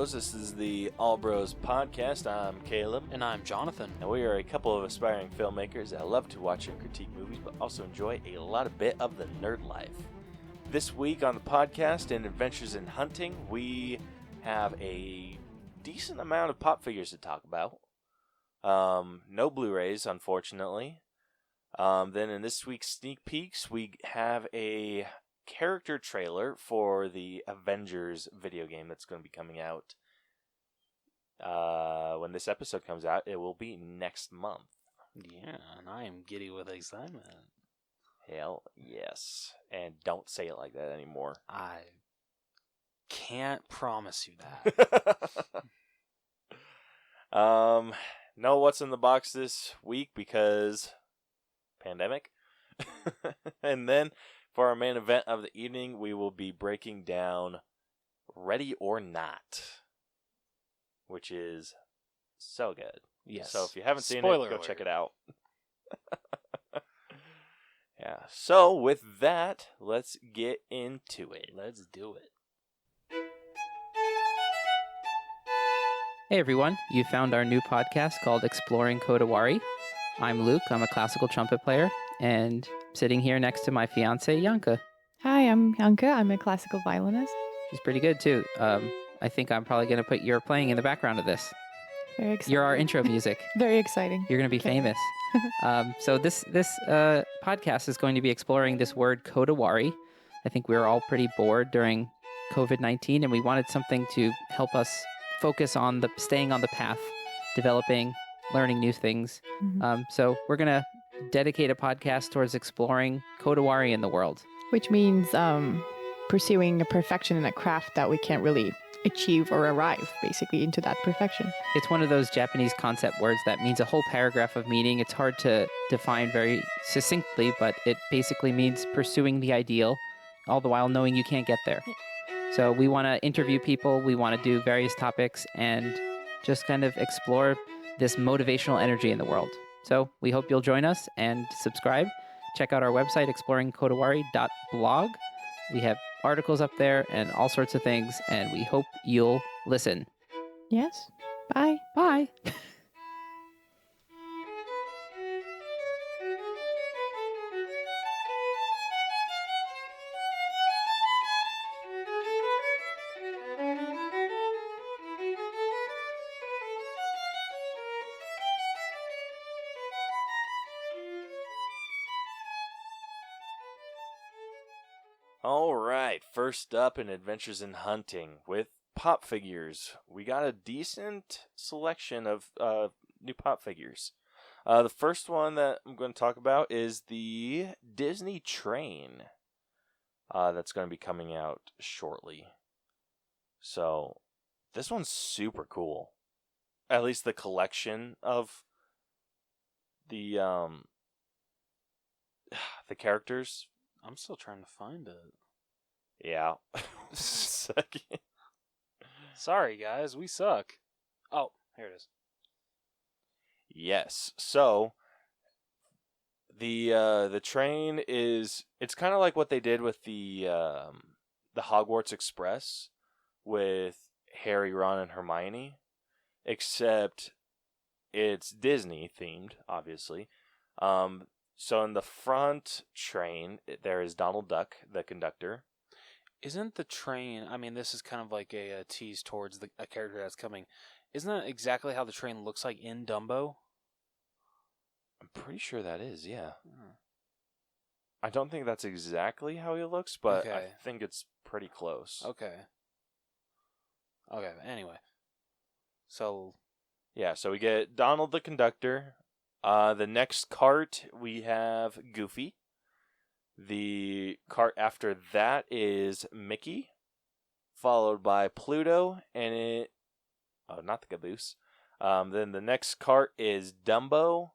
Bros. This is the All Bros podcast. I'm Caleb. And I'm Jonathan. And we are a couple of aspiring filmmakers that love to watch and critique movies, but also enjoy a lot of bit of the nerd life. This week on the podcast in Adventures in Hunting, we have a decent amount of pop figures to talk about. No Blu-rays, unfortunately. Then in this week's sneak peeks, we have a character trailer for the Avengers video game that's going to be coming out. When this episode comes out, it will be next month. Yeah, and I am giddy with excitement. Hell yes. And don't say it like that anymore. I can't promise you that. No what's in the box this week because pandemic. And then for our main event of the evening, we will be breaking down Ready or Not, which is so good. Yes. So if you haven't seen Spoiler it, go alert. check it out. Yeah. So with that, let's get into it. Let's do it. Hey everyone, you found our new podcast called Exploring Kodawari. I'm Luke, I'm a classical trumpet player, and sitting here next to my fiance, Yanka. Hi, I'm Yanka. I'm a classical violinist. She's pretty good too. I think I'm probably going to put your playing in the background of this. Very exciting. You're our intro music. Very exciting. You're going to be Okay. famous. So this podcast is going to be exploring this word Kodawari. I think we were all pretty bored during COVID-19, and we wanted something to help us focus on staying on the path, developing, learning new things. Mhm. So we're going to dedicate a podcast towards exploring Kodawari in the world. Which means pursuing a perfection in a craft that we can't really achieve or arrive, basically, into that perfection. It's one of those Japanese concept words that means a whole paragraph of meaning. It's hard to define very succinctly, but it basically means pursuing the ideal, all the while knowing you can't get there. So we want to interview people, we want to do various topics, and just kind of explore this motivational energy in the world. So we hope you'll join us and subscribe. Check out our website, exploringkodawari.blog. We have articles up there and all sorts of things, and we hope you'll listen. Yes. Bye. Bye. Alright, first up in Adventures in Hunting with pop figures. We got a decent selection of new pop figures. The first one that I'm going to talk about is the Disney train that's going to be coming out shortly. So, this one's super cool. At least the collection of the characters. I'm still trying to find it. Yeah. Second. Sorry, guys. We suck. Oh, here it is. Yes. So the train it's kind of like what they did with the Hogwarts Express with Harry, Ron, and Hermione, except it's Disney themed, obviously. So in the front train, there is Donald Duck, the conductor. Isn't the train, I mean, this is kind of like a tease towards a character that's coming. Isn't that exactly how the train looks like in Dumbo? I'm pretty sure that is, yeah. Hmm. I don't think that's exactly how he looks, but I Okay. think it's pretty close. Okay. Anyway. So, Yeah, so we get Donald the conductor. The next cart, we have Goofy. The cart after that is Mickey, followed by Pluto, and not the caboose. Then the next cart is Dumbo,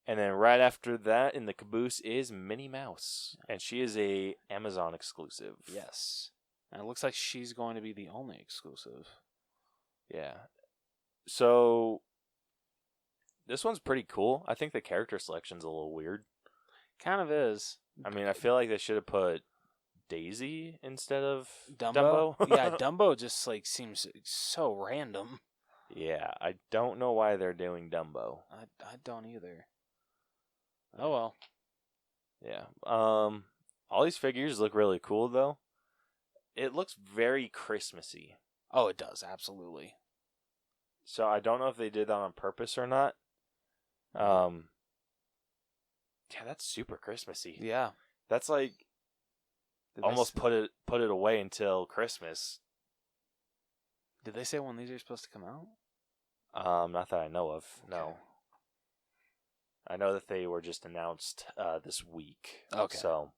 and then right after that in the caboose is Minnie Mouse, and she is a Amazon exclusive. yes. And it looks like she's going to be the only exclusive. Yeah. So this one's pretty cool. I think the character selection's a little weird. Kind of is. I mean, I feel like they should have put Daisy instead of Dumbo? Yeah, Dumbo just like seems so random. Yeah, I don't know why they're doing Dumbo. I don't either. Oh well. Yeah. All these figures look really cool though. It looks very Christmassy. Oh, it does, absolutely. So I don't know if they did that on purpose or not. Yeah, that's super Christmassy. Yeah. That's like almost put it away until Christmas. Did they say when these are supposed to come out? Not that I know of. No. Okay. I know that they were just announced this week. Okay. So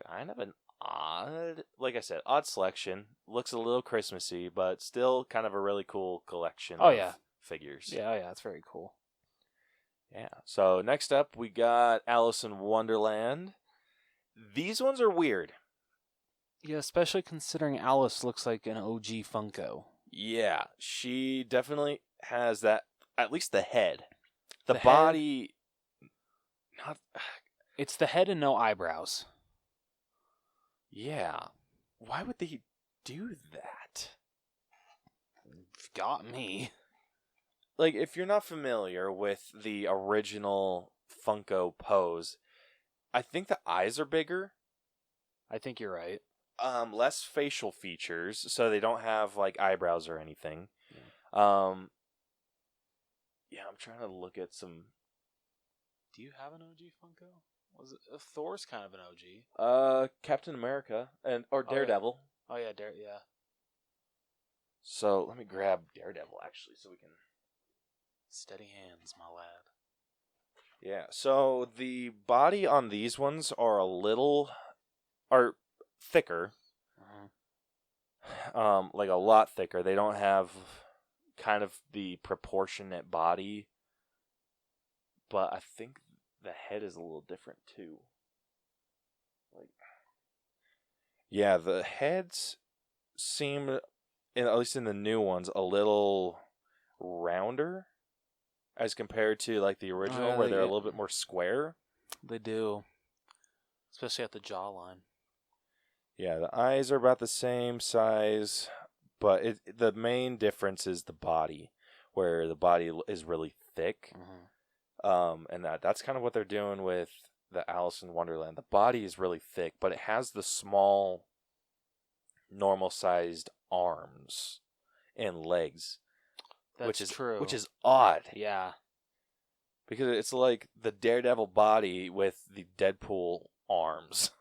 kind of an odd, like I said, odd selection. Looks a little Christmassy, but still kind of a really cool collection of figures. Yeah, that's very cool. Yeah. So next up, we got Alice in Wonderland. These ones are weird. Yeah, especially considering Alice looks like an OG Funko. Yeah, she definitely has that, at least the head. The head- body, not... It's the head and no eyebrows. Yeah. Why would they do that? Got me. Like, if you're not familiar with the original Funko pose, I think the eyes are bigger. I think you're right. Less facial features, so they don't have, like, eyebrows or anything. Yeah. Yeah, I'm trying to look at some... Do you have an OG Funko? Was it Thor's kind of an OG? Captain America or Daredevil. Oh yeah, yeah. So let me grab Daredevil actually, so we can. Steady hands, my lad. Yeah. So the body on these ones are thicker. Like a lot thicker. They don't have kind of the proportionate body, but I think the head is a little different too. Like, yeah, the heads seem, at least in the new ones, a little rounder as compared to like the original, where they're a little bit more square. They do, especially at the jawline. Yeah, the eyes are about the same size, but the main difference is the body, where the body is really thick. And that's kind of what they're doing with the Alice in Wonderland. The body is really thick, but it has the small, normal-sized arms and legs. That's true. Which is odd. Yeah. Because it's like the Daredevil body with the Deadpool arms.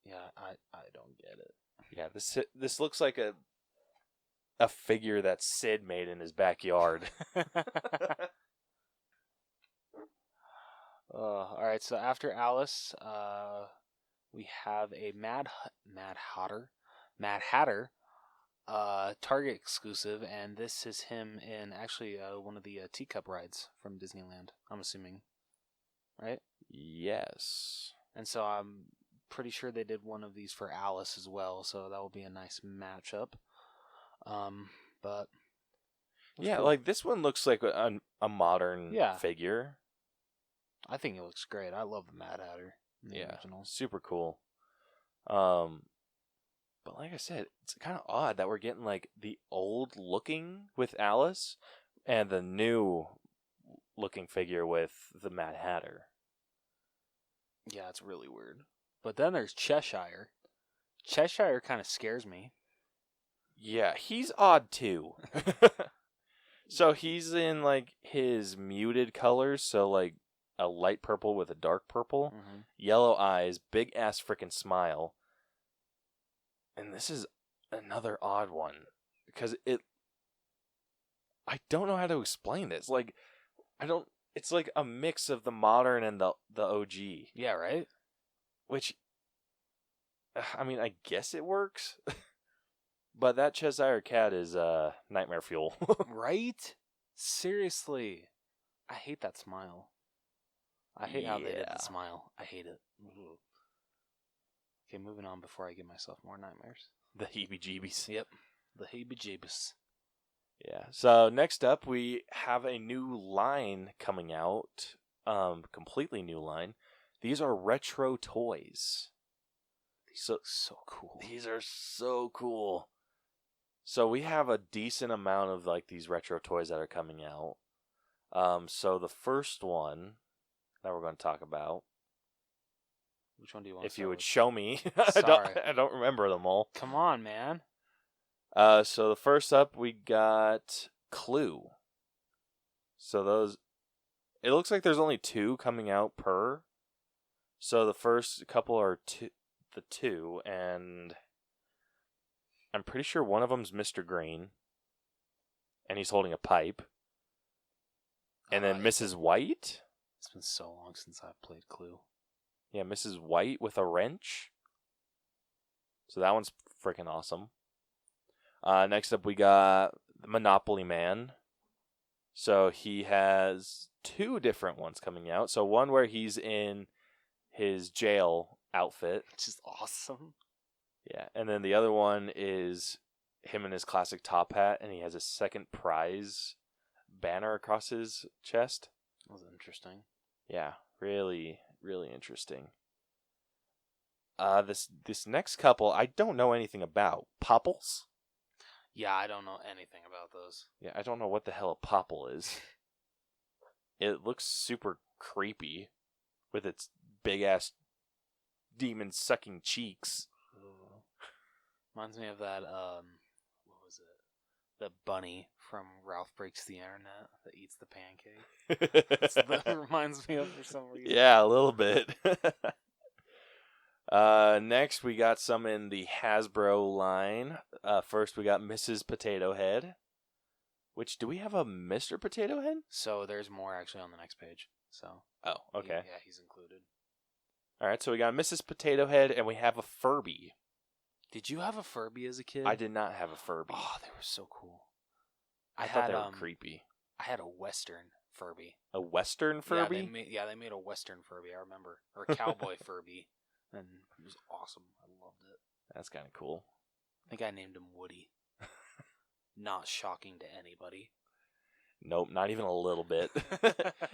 Yeah, I don't get it. Yeah, this looks like a figure that Sid made in his backyard. All right, so after Alice, we have a Mad Hatter, Target exclusive, and this is him in actually one of the teacup rides from Disneyland, I'm assuming, right? Yes. And so I'm pretty sure they did one of these for Alice as well, so that will be a nice matchup. But yeah, cool. like this one looks like a modern figure. I think it looks great. I love the Mad Hatter. Original. Super cool. But like I said, it's kind of odd that we're getting like the old looking with Alice and the new looking figure with the Mad Hatter. Yeah, it's really weird. But then there's Cheshire. Cheshire kind of scares me. Yeah, he's odd too. So he's in like his muted colors, so like a light purple with a dark purple, yellow eyes, big ass freaking smile. And this is another odd one because I don't know how to explain this. Like, it's like a mix of the modern and the OG. Yeah, right? Which, I mean, I guess it works. But that Cheshire Cat is nightmare fuel. Right? Seriously. I hate that smile. I hate how they did the smile. I hate it. Ooh. Okay, moving on before I give myself more nightmares. The heebie-jeebies. Yep. The heebie-jeebies. Yeah. So next up, we have a new line coming out. Completely new line. These are retro toys. So cool. These are so cool. So we have a decent amount of like these retro toys that are coming out. So the first one that we're going to talk about. Which one do you want? If you would show me, Sorry. I don't remember them all. Come on, man. So the first up we got Clue. So those, it looks like there's only 2 coming out per. So the first couple are the 2, and I'm pretty sure one of them's Mr. Green, and he's holding a pipe. And then Mrs. White. It's been so long since I've played Clue. Yeah, Mrs. White with a wrench. So that one's freaking awesome. Next up, we got the Monopoly Man. So he has 2 different ones coming out. So one where he's in his jail outfit. Which is awesome. Yeah, and then the other one is him in his classic top hat, and he has a second prize banner across his chest. That was interesting. Yeah, really, really interesting. This next couple, I don't know anything about. Popples? Yeah, I don't know anything about those. Yeah, I don't know what the hell a popple is. It looks super creepy with its big-ass demon-sucking cheeks. Ooh. Reminds me of that, what was it? The bunny from Ralph Breaks the Internet that eats the pancake. That's what that reminds me of for some reason. Yeah, a little bit. Next, we got some in the Hasbro line. First, we got Mrs. Potato Head. Which, do we have a Mr. Potato Head? So there's more actually on the next page. So. Oh, okay. He's included. All right, so we got Mrs. Potato Head, and we have a Furby. Did you have a Furby as a kid? I did not have a Furby. Oh, they were so cool. I thought they were creepy. I had a Western Furby. A Western Furby? Yeah, they made a Western Furby, I remember. Or a cowboy Furby. And it was awesome. I loved it. That's kind of cool. I think I named him Woody. Not shocking to anybody. Nope, not even a little bit.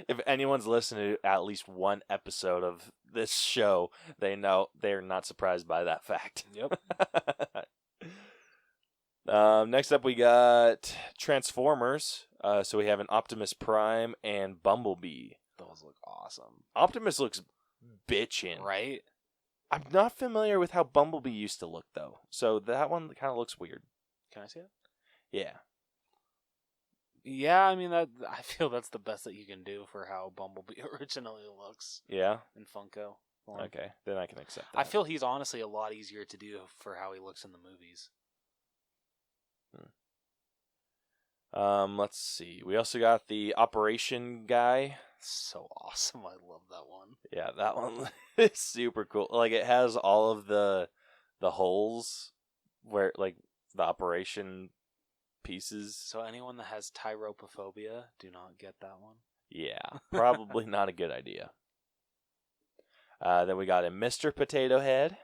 If anyone's listened to at least one episode of this show, they know they're not surprised by that fact. Yep. Next up, we got Transformers. So we have an Optimus Prime and Bumblebee. Those look awesome. Optimus looks bitchin'. Right? I'm not familiar with how Bumblebee used to look, though. So that one kind of looks weird. Can I see it? Yeah. Yeah, I mean, I feel that's the best that you can do for how Bumblebee originally looks. Yeah? In Funko form. Okay, then I can accept that. I feel he's honestly a lot easier to do for how he looks in the movies. Let's see. We also got the Operation guy. So awesome. I love that one. Yeah, that one is super cool. Like, it has all of the holes where, like, the Operation pieces. So anyone that has tyropophobia, do not get that one. Yeah, probably not a good idea. Then we got a Mr. Potato Head.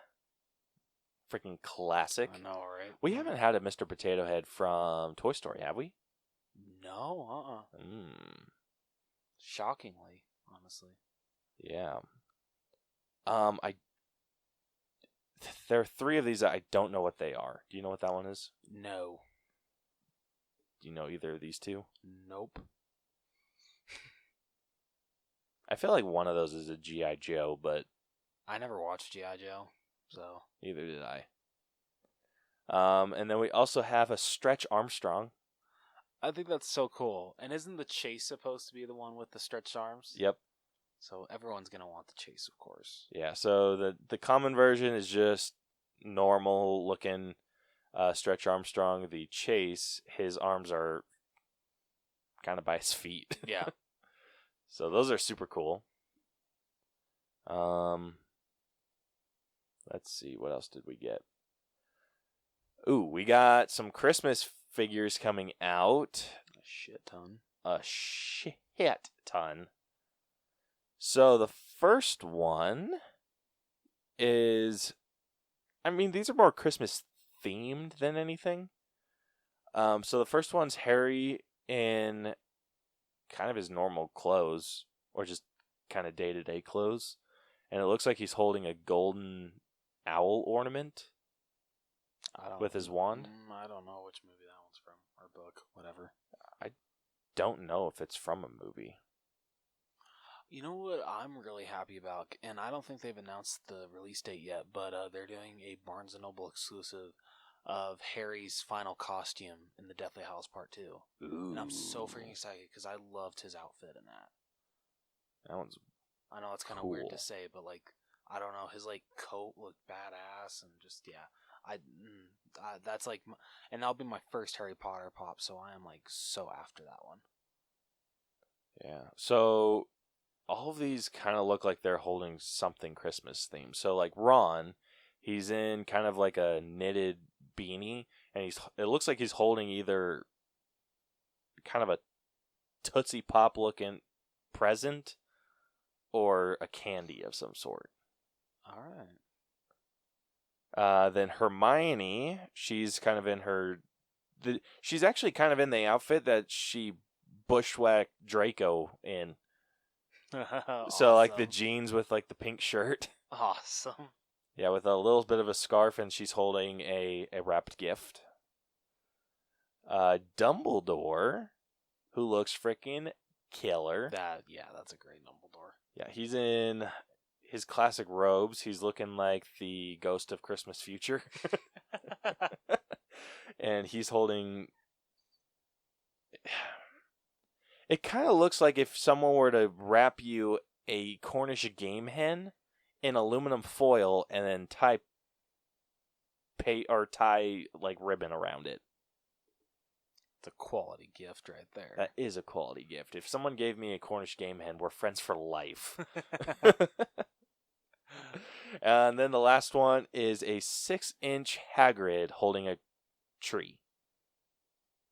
Freaking classic. I know, right? We haven't had a Mr. Potato Head from Toy Story, have we? No, Shockingly, honestly. Yeah. There are 3 of these that I don't know what they are. Do you know what that one is? No. Do you know either of these 2? Nope. I feel like one of those is a G.I. Joe, but I never watched G.I. Joe, so. Neither did I. And then we also have a Stretch Armstrong. I think that's so cool. And isn't the Chase supposed to be the one with the stretched arms? Yep. So everyone's going to want the Chase, of course. Yeah, so the common version is just normal looking Stretch Armstrong. The Chase, his arms are kind of by his feet. Yeah. So those are super cool. Let's see, what else did we get? Ooh, we got some Christmas figures coming out. A shit ton. A shit ton. So the first one is, I mean, these are more Christmas themed than anything. So the first one's Harry in kind of his normal clothes, or just kind of day-to-day clothes. And it looks like he's holding a golden owl ornament with his wand. I don't know which movie that one's from, or book, whatever. I don't know if it's from a movie. You know what I'm really happy about, and I don't think they've announced the release date yet, but they're doing a Barnes & Noble exclusive of Harry's final costume in the Deathly Hallows Part 2. Ooh. And I'm so freaking excited because I loved his outfit in that. That one's I know it's kind of cool. weird to say, but like, I don't know, his like coat looked badass, and just that's like, and that'll be my first Harry Potter pop, so I am like so after that one. Yeah. So all of these kind of look like they're holding something Christmas themed. So like Ron, he's in kind of like a knitted beanie, and it looks like he's holding either kind of a Tootsie Pop looking present or a candy of some sort. All right. Then Hermione, she's kind of in she's actually kind of in the outfit that she bushwhacked Draco in. Awesome. So like the jeans with like the pink shirt. Awesome. Yeah, with a little bit of a scarf, and she's holding a wrapped gift. Dumbledore, who looks freaking killer. That's a great Dumbledore. Yeah, he's in his classic robes. He's looking like the ghost of Christmas Future. And he's holding... It kind of looks like if someone were to wrap you a Cornish game hen in aluminum foil and then tie like ribbon around it. It's a quality gift right there. That is a quality gift. If someone gave me a Cornish game hen, we're friends for life. And then the last one is a 6-inch Hagrid holding a tree.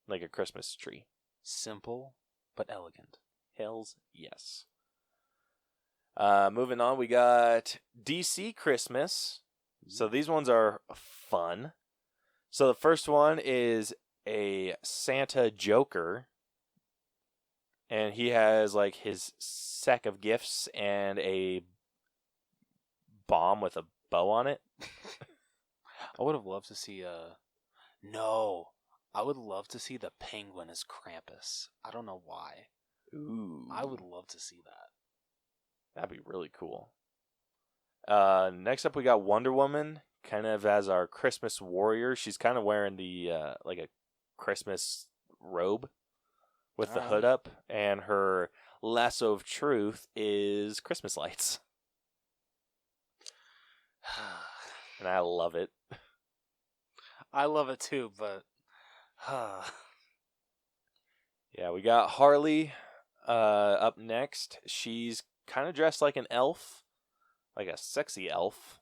Like a Christmas tree. Simple, but elegant. Hells yes. Moving on, we got DC Christmas. So these ones are fun. So the first one is a Santa Joker. And he has like his sack of gifts and a bomb with a bow on it. I would have loved to see I would love to see the Penguin as Krampus. I don't know why. Ooh. I would love to see that. That'd be really cool. Next up, we got Wonder Woman, kind of as our Christmas warrior. She's kind of wearing the like a Christmas robe with the hood up, and her lasso of truth is Christmas lights. And I love it. I love it too, but yeah, we got Harley up next. She's kind of dressed like an elf, like a sexy elf.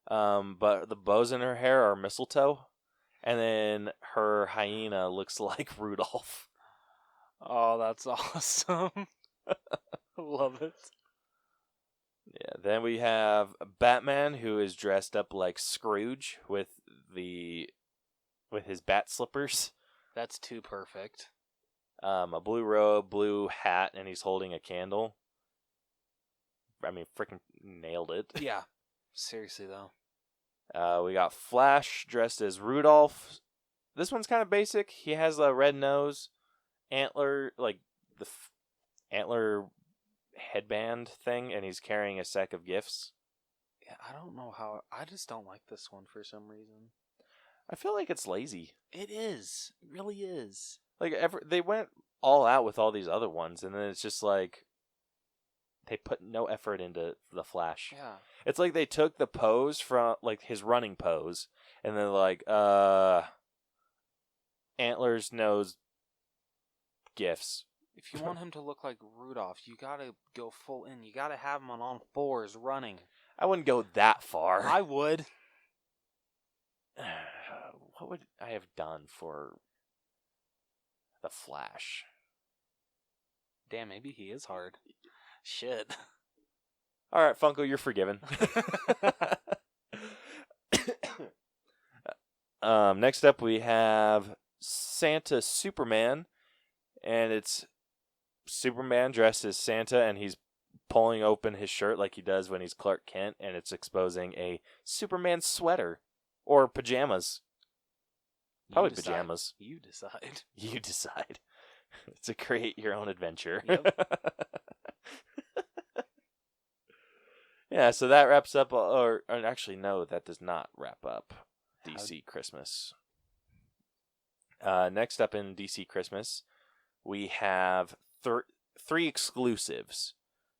But the bows in her hair are mistletoe, and then her hyena looks like Rudolph. Oh, that's awesome. Love it. Yeah, then we have Batman, who is dressed up like Scrooge with his bat slippers. That's too perfect. A blue robe, blue hat, and he's holding a candle. I mean, freaking nailed it. Yeah. Seriously, though. We got Flash dressed as Rudolph. This one's kind of basic. He has a red nose, antler, like the antler headband thing, and he's carrying a sack of gifts. Yeah, I don't know how. I just don't like this one for some reason. I feel like it's lazy. It is. It really is. Like they went all out with all these other ones, and then it's just like they put no effort into the Flash. Yeah. It's like they took the pose from like his running pose, and then like antlers, nose, gifts. If you want him to look like Rudolph, you gotta go full in. You gotta have him on all fours running. I wouldn't go that far. I would. What would I have done for the Flash? Damn, maybe he is hard. Shit. All right, Funko, you're forgiven. Next up, we have Santa Superman, and it's Superman dressed as Santa, and he's pulling open his shirt like he does when he's Clark Kent, and it's exposing a Superman sweater or pajamas. Probably pajamas. You decide. You decide. It's a create your own adventure. Yep. Yeah, so that wraps up, or actually, no, that does not wrap up DC Christmas. Next up in DC Christmas, we have three exclusives.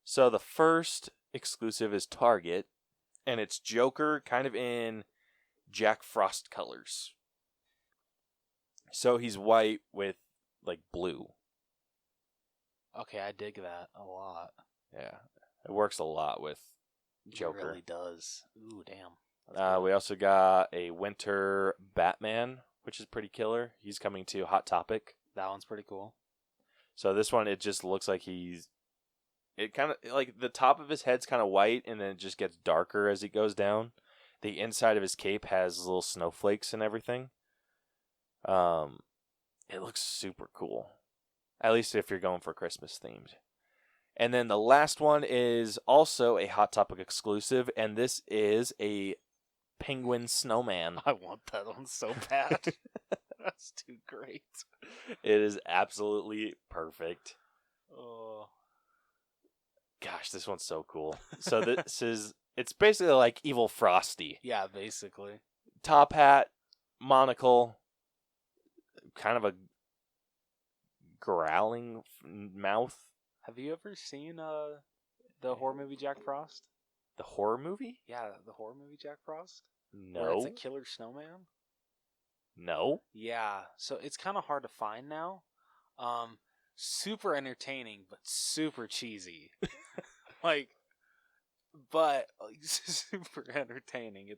So the first exclusive is Target, and it's Joker kind of in Jack Frost colors. So he's white with, like, blue. Okay, I dig that a lot. Yeah, it works a lot with Joker. It really does. Ooh, damn. We also got a winter Batman, which is pretty killer. He's coming to Hot Topic. That one's pretty cool. So this one, it just looks like it kind of, like, the top of his head's kind of white, and then it just gets darker as it goes down. The inside of his cape has little snowflakes and everything. It looks super cool. At least if you're going for Christmas themed. And then the last one is also a Hot Topic exclusive, and this is a penguin snowman. I want that one so bad. That's too great. It is absolutely perfect. Oh. Gosh, this one's so cool. So it's basically like Evil Frosty. Yeah, basically. Top hat, monocle, kind of a growling mouth. Have you ever seen the horror movie Jack Frost? The horror movie? Yeah, the horror movie Jack Frost? No. Where it's a killer snowman? No. Yeah, so it's kind of hard to find now. Super entertaining, but super cheesy. But super entertaining.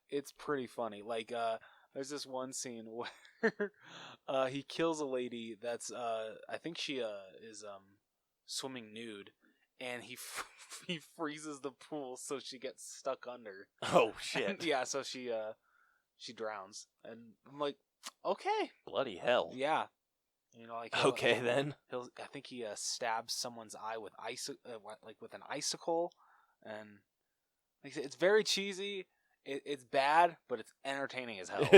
It's pretty funny. Like, there's this one scene where he kills a lady that's I think she is swimming nude, and he freezes the pool so she gets stuck under. Oh shit. And, yeah, so she drowns, and I'm like, okay, bloody hell. yeah, you know, like okay then. I think he stabs someone's eye with with an icicle, and like I said, it's very cheesy. It's bad, but it's entertaining as hell.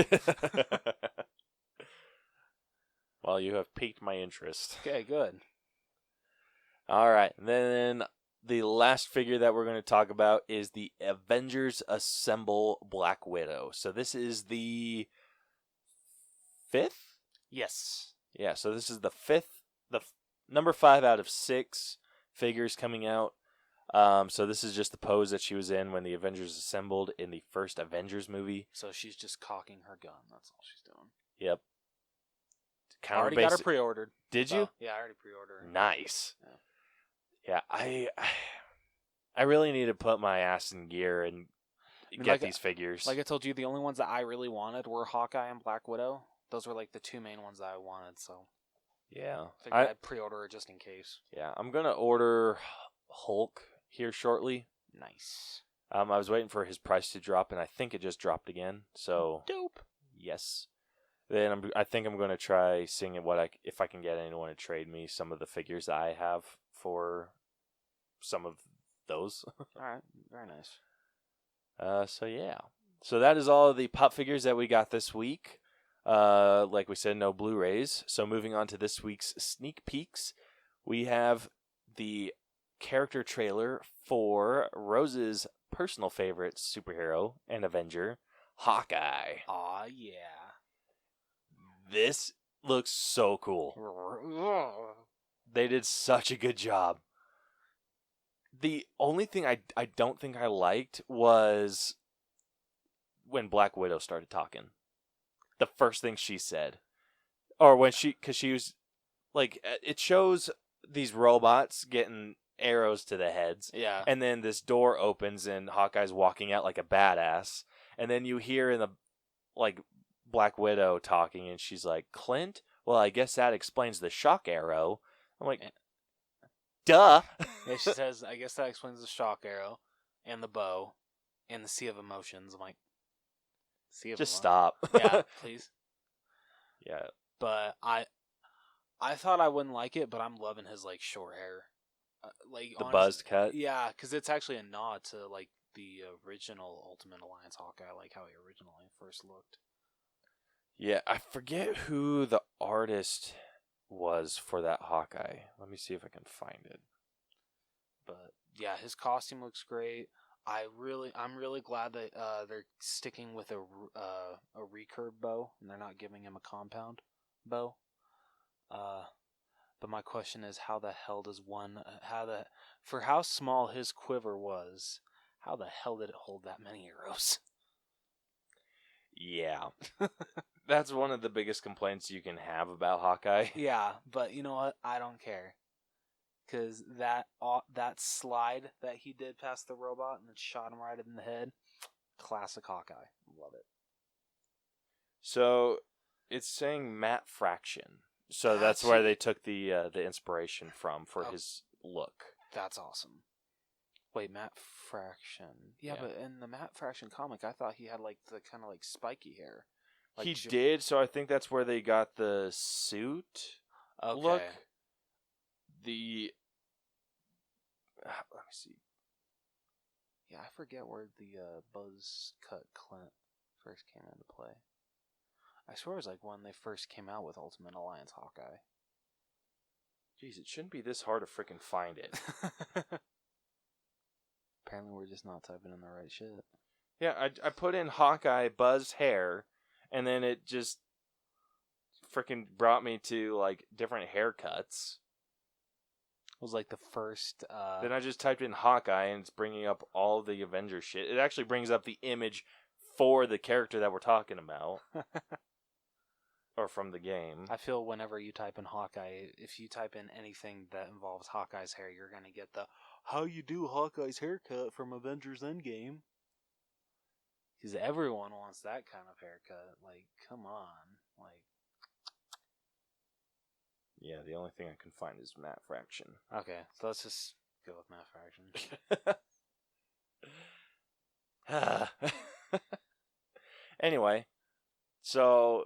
Well, you have piqued my interest. Okay, good. All right, then the last figure that we're going to talk about is the Avengers Assemble Black Widow. So this is the 5th? Yes. Yeah, so this is the 5th, number 5 out of 6 figures coming out. So this is just the pose that she was in when the Avengers assembled in the first Avengers movie. So she's just cocking her gun. That's all she's doing. Yep. I already got her pre-ordered. Did you? Yeah, I already pre-ordered her. Nice. Yeah, I really need to put my ass in gear and get these figures. Like I told you, the only ones that I really wanted were Hawkeye and Black Widow. Those were like the two main ones that I wanted. So yeah, figured I'd pre-order her just in case. Yeah, I'm gonna order Hulk here shortly. Nice. I was waiting for his price to drop, and I think it just dropped again. So dope. Yes. Then I think I'm going to try seeing if I can get anyone to trade me some of the figures that I have for some of those. All right. Very nice. So yeah. So that is all of the pop figures that we got this week. Like we said, no Blu-rays. So moving on to this week's sneak peeks, we have the character trailer for Rose's personal favorite superhero and Avenger, Hawkeye. Aw, yeah. This looks so cool. They did such a good job. The only thing I don't think I liked was when Black Widow started talking. The first thing she said. Or when because she was, like, it shows these robots getting arrows to the heads. Yeah. And then this door opens and Hawkeye's walking out like a badass. And then you hear in the, like, Black Widow talking, and she's like, Clint? Well, I guess that explains the shock arrow. I'm like, duh. Yeah, she says, I guess that explains the shock arrow and the bow and the sea of emotions. I'm like, sea of just emotions? stop. Yeah, please. Yeah. But I thought I wouldn't like it, but I'm loving his, like, short hair. like The honest- buzzed cut? Yeah, because it's actually a nod to like the original Ultimate Alliance Hawkeye, like how he originally first looked. Yeah, I forget who the artist was for that Hawkeye. Let me see if I can find it. But yeah, his costume looks great. I'm really glad that they're sticking with a recurve bow and they're not giving him a compound bow. But my question is, how the hell does for how small his quiver was, how the hell did it hold that many arrows? Yeah. That's one of the biggest complaints you can have about Hawkeye. Yeah, but you know what? I don't care. Because that slide that he did past the robot and it shot him right in the head, classic Hawkeye. Love it. So it's saying matte fraction. So that's where they took the inspiration from for his look. That's awesome. Wait, Matt Fraction. Yeah, but in the Matt Fraction comic, I thought he had like the kind of like spiky hair. Like he did, so I think that's where they got the suit look. The let me see. Yeah, I forget where the buzz cut Clint first came into play. I swear it was like when they first came out with Ultimate Alliance Hawkeye. Jeez, it shouldn't be this hard to freaking find it. Apparently we're just not typing in the right shit. Yeah, I put in Hawkeye buzz hair, and then it just freaking brought me to like different haircuts. It was like the first... Then I just typed in Hawkeye, and it's bringing up all the Avengers shit. It actually brings up the image for the character that we're talking about. Or from the game. I feel whenever you type in Hawkeye, if you type in anything that involves Hawkeye's hair, you're going to get the how you do Hawkeye's haircut from Avengers Endgame. Because everyone wants that kind of haircut. Like, come on. Like, yeah, the only thing I can find is Matt Fraction. Okay, so let's just go with Matt Fraction. Anyway, so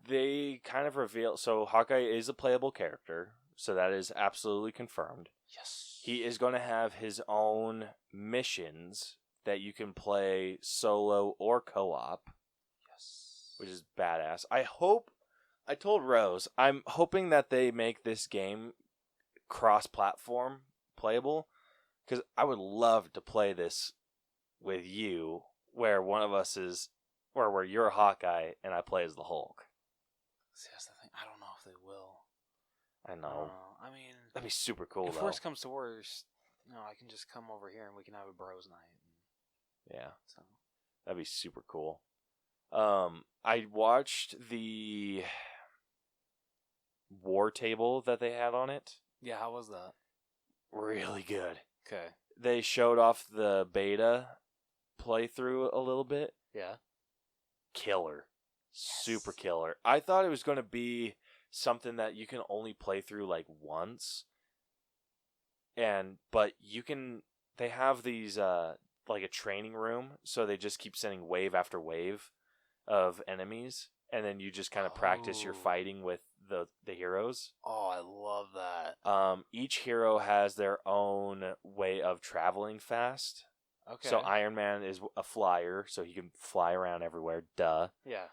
they kind of reveal. So Hawkeye is a playable character, so that is absolutely confirmed. Yes. He is going to have his own missions that you can play solo or co-op. Yes. Which is badass. I told Rose, I'm hoping that they make this game cross-platform playable, because I would love to play this with you, where one of us is, or where you're Hawkeye and I play as the Hulk. See, that's the thing. I don't know if they will. I know. I mean, that'd be super cool. If though. worst comes to worst, I can just come over here and we can have a bros night. Yeah. So that'd be super cool. I watched the war table that they had on it. Yeah, how was that? Really good. Okay. They showed off the beta playthrough a little bit. Yeah. Killer. Yes. Super killer. I thought it was going to be something that you can only play through like once. But they have these like a training room, so they just keep sending wave after wave of enemies, and then you just kind of practice your fighting with the heroes. Oh, I love that. Each hero has their own way of traveling fast. Okay. So Iron Man is a flyer, so he can fly around everywhere. Duh. Yeah.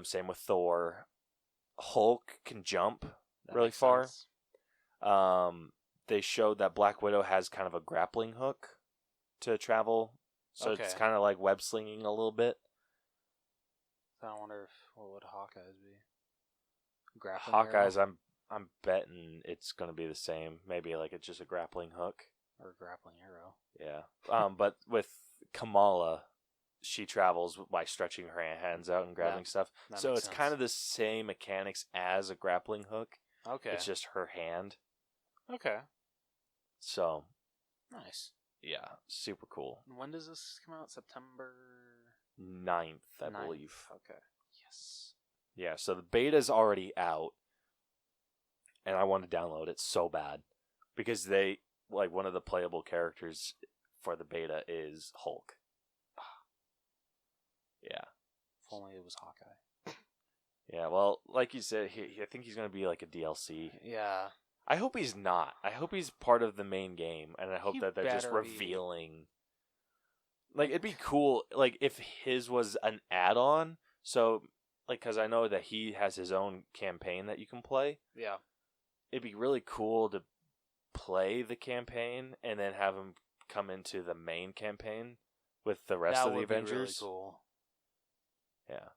Same with Thor. Hulk can jump That really makes far. sense. They showed that Black Widow has kind of a grappling hook to travel, so it's kind of like web slinging a little bit. I wonder what would Hawkeye's be. Grappling Hawkeye's, arrow? I'm betting it's gonna be the same. Maybe like it's just a grappling hook or a grappling arrow. Yeah. But with Kamala, she travels by stretching her hands out and grabbing stuff. So it's kind of the same mechanics as a grappling hook. Okay. It's just her hand. Okay. So. Nice. Yeah, super cool. When does this come out? September 9th, I believe. Okay. Yes. Yeah, so the beta's already out, and I want to download it so bad, because one of the playable characters for the beta is Hulk. Yeah. If only it was Hawkeye. Yeah, well, like you said, I think he's going to be like a DLC. Yeah. I hope he's not. I hope he's part of the main game, and I hope He that they're just better be. revealing. Like, it'd be cool, like, if his was an add-on, so, like, because I know that he has his own campaign that you can play. Yeah. It'd be really cool to play the campaign and then have him come into the main campaign with the rest of the Avengers. That would be really cool. Yeah.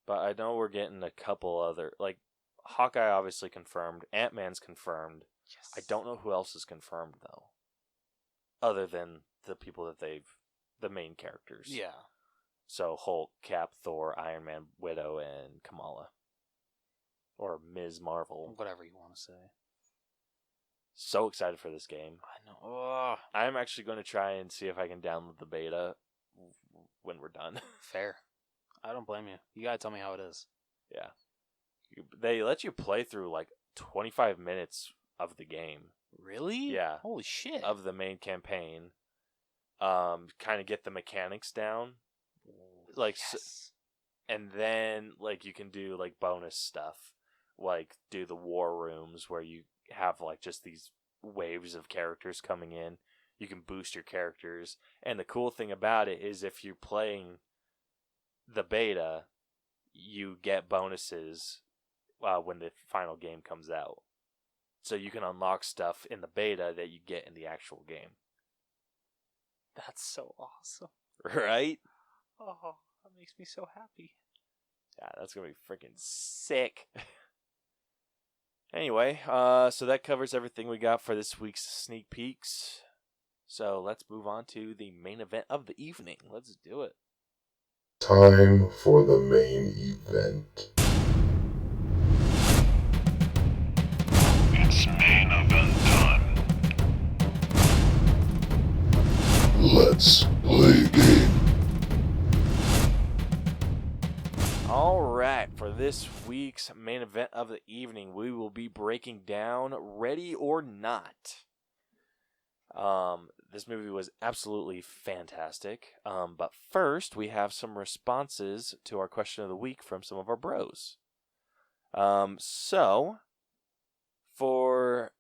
But I know we're getting a couple other, like, Hawkeye obviously confirmed. Ant-Man's confirmed. Yes. I don't know who else is confirmed, though. Other than the people that the main characters. Yeah. So Hulk, Cap, Thor, Iron Man, Widow, and Kamala. Or Ms. Marvel. Whatever you want to say. So excited for this game. I know. Ugh. I'm actually going to try and see if I can download the beta when we're done. Fair. I don't blame you. You gotta tell me how it is. Yeah. They let you play through like 25 minutes of the game. Really? Yeah. Holy shit. Of the main campaign. Kind of get the mechanics down. Like, yes. and then like you can do like bonus stuff. Like do the war rooms where you have like just these waves of characters coming in. You can boost your characters. And the cool thing about it is if you're playing the beta, you get bonuses when the final game comes out. So you can unlock stuff in the beta that you get in the actual game. That's so awesome. Right? Oh, that makes me so happy. Yeah, that's going to be freaking sick. Anyway, so that covers everything we got for this week's sneak peeks. So let's move on to the main event of the evening. Let's do it. Time for the main event. It's main event time. Let's play a game. Alright, for this week's main event of the evening, we will be breaking down Ready or Not. This movie was absolutely fantastic. But first, we have some responses to our question of the week from some of our bros. So, for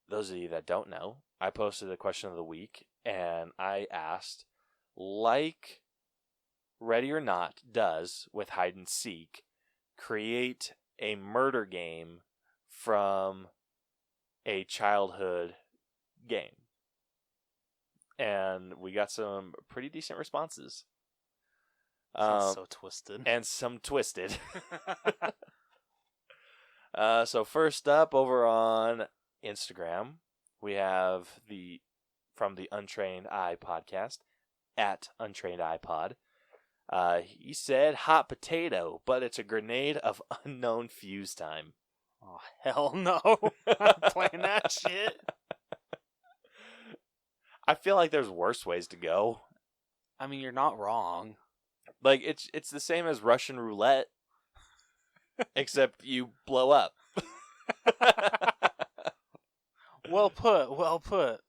those of you that don't know, I posted a question of the week, and I asked, like Ready or Not does with hide and seek, create a murder game from a childhood game. And we got some pretty decent responses. Sounds so twisted. And some twisted. So first up, over on Instagram, we have from the Untrained Eye podcast, at Untrained iPod. He said hot potato, but it's a grenade of unknown fuse time. Oh, hell no. I'm playing that shit. I feel like there's worse ways to go. I mean, you're not wrong. Like, it's the same as Russian roulette, except you blow up. Well put.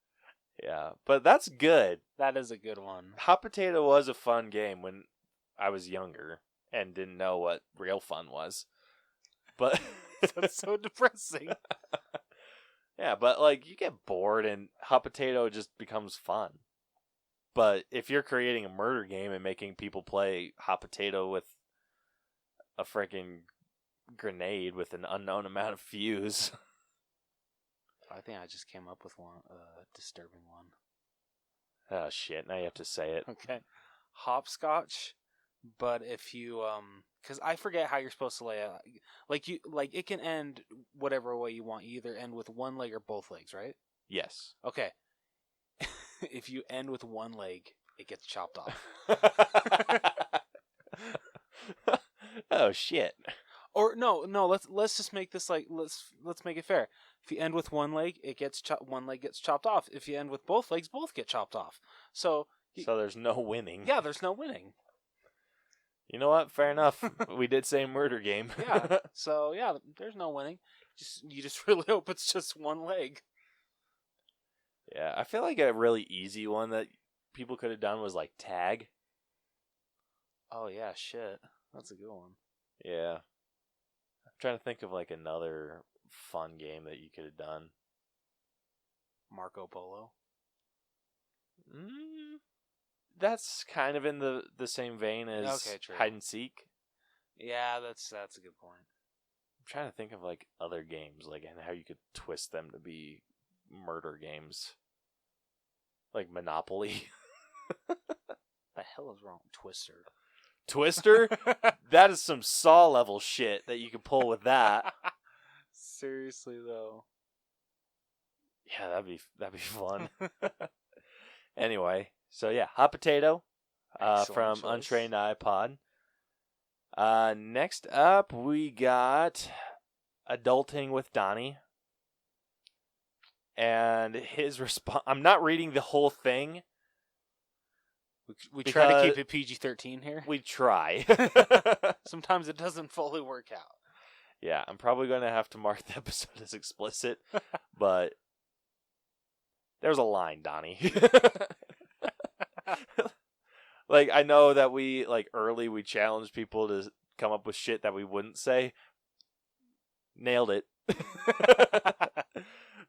Yeah, but that's good. That is a good one. Hot potato was a fun game when I was younger and didn't know what real fun was. But That's so depressing. yeah, but like you get bored and hot potato just becomes fun. But if you're creating a murder game and making people play hot potato with a freaking grenade with an unknown amount of fuse. I think I just came up with one, disturbing one. Oh shit, now you have to say it. Okay. Hopscotch, but if you, because I forget how you're supposed to lay out. Like it can end whatever way you want. You either end with one leg or both legs, right? Yes. Okay. If you end with one leg, it gets chopped off. Oh shit. Or no, let's just make this like let's make it fair. If you end with one leg, one leg gets chopped off. If you end with both legs, both get chopped off. So there's no winning. yeah, there's no winning. You know what? Fair enough. We did say murder game. Yeah. So yeah, there's no winning. You just really hope it's just one leg. Yeah, I feel like a really easy one that people could have done was like tag. Oh yeah, shit. That's a good one. Yeah. I'm trying to think of like another fun game that you could have done. Marco Polo. That's kind of in the same vein as true. hide and seek. Yeah, that's a good point. I'm trying to think of like other games, like and how you could twist them to be murder games, like Monopoly. The hell is wrong, Twister? Twister? That is some Saw level shit that you could pull with that. Seriously though. Yeah, that'd be fun. Anyway, so yeah, Hot Potato from choice. Untrained iPod. Next up, we got Adulting with Donnie. And his response... I'm not reading the whole thing. We try to keep it PG-13 here. We try. Sometimes it doesn't fully work out. Yeah, I'm probably going to have to mark the episode as explicit. But there's a line, Donnie. Like, I know that we challenged people to come up with shit that we wouldn't say. Nailed it.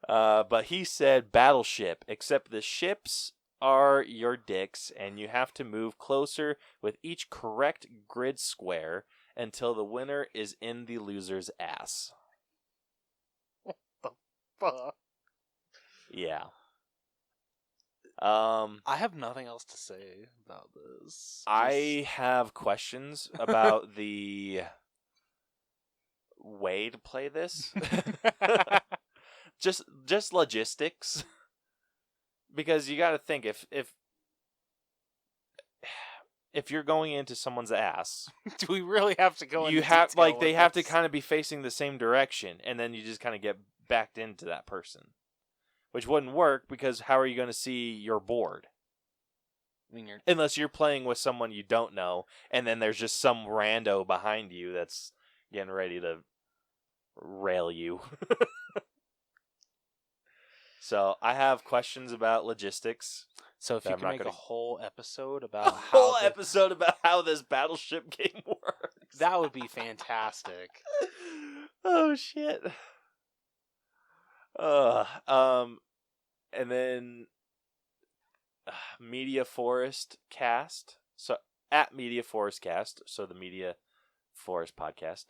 But he said battleship, except the ships are your dicks, and you have to move closer with each correct grid square until the winner is in the loser's ass. What the fuck? Yeah. I have nothing else to say about this. I have questions about the way to play this. just logistics. Because you got to think if you're going into someone's ass, do we really have to go? You have they have to kind of be facing the same direction, and then you just kind of get backed into that person. Which wouldn't work because how are you going to see your board? I mean, unless you're playing with someone you don't know, and then there's just some rando behind you that's getting ready to rail you. So I have questions about logistics. So if you can make a whole episode about how this battleship game works, that would be fantastic. Oh shit. And then Media Forest Cast. So at Media Forest Cast, so the Media Forest podcast.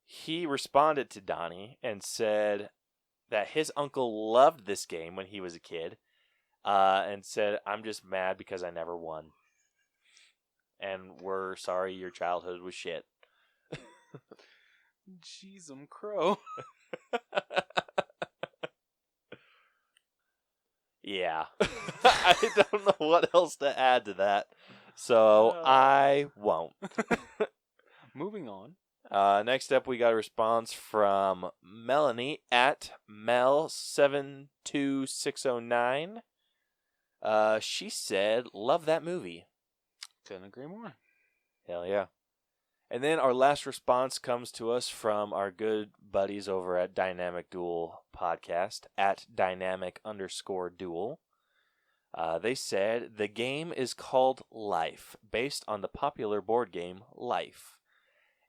He responded to Donnie and said that his uncle loved this game when he was a kid, and said, "I'm just mad because I never won, and we're sorry your childhood was shit." Jeez, crow. Yeah. I don't know what else to add to that, so I won't. Moving on. Next up, we got a response from Melanie at Mel72609. She said, "Love that movie." Couldn't agree more. Hell yeah. And then our last response comes to us from our good buddies over at Dynamic Duel Podcast, at Dynamic_Duel. They said, "The game is called Life, based on the popular board game Life.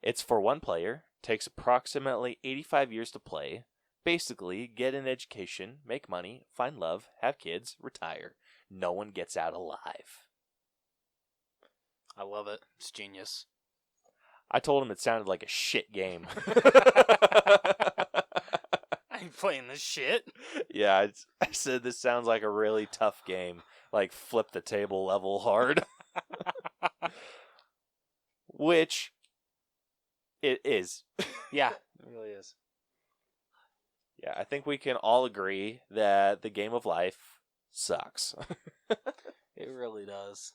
It's for one player, takes approximately 85 years to play. Basically, get an education, make money, find love, have kids, retire. No one gets out alive." I love it. It's genius. I told him it sounded like a shit game. I ain't playing this shit. Yeah, I said this sounds like a really tough game. Like flip the table level hard. Which it is. Yeah, it really is. Yeah, I think we can all agree that the game of life sucks. It really does.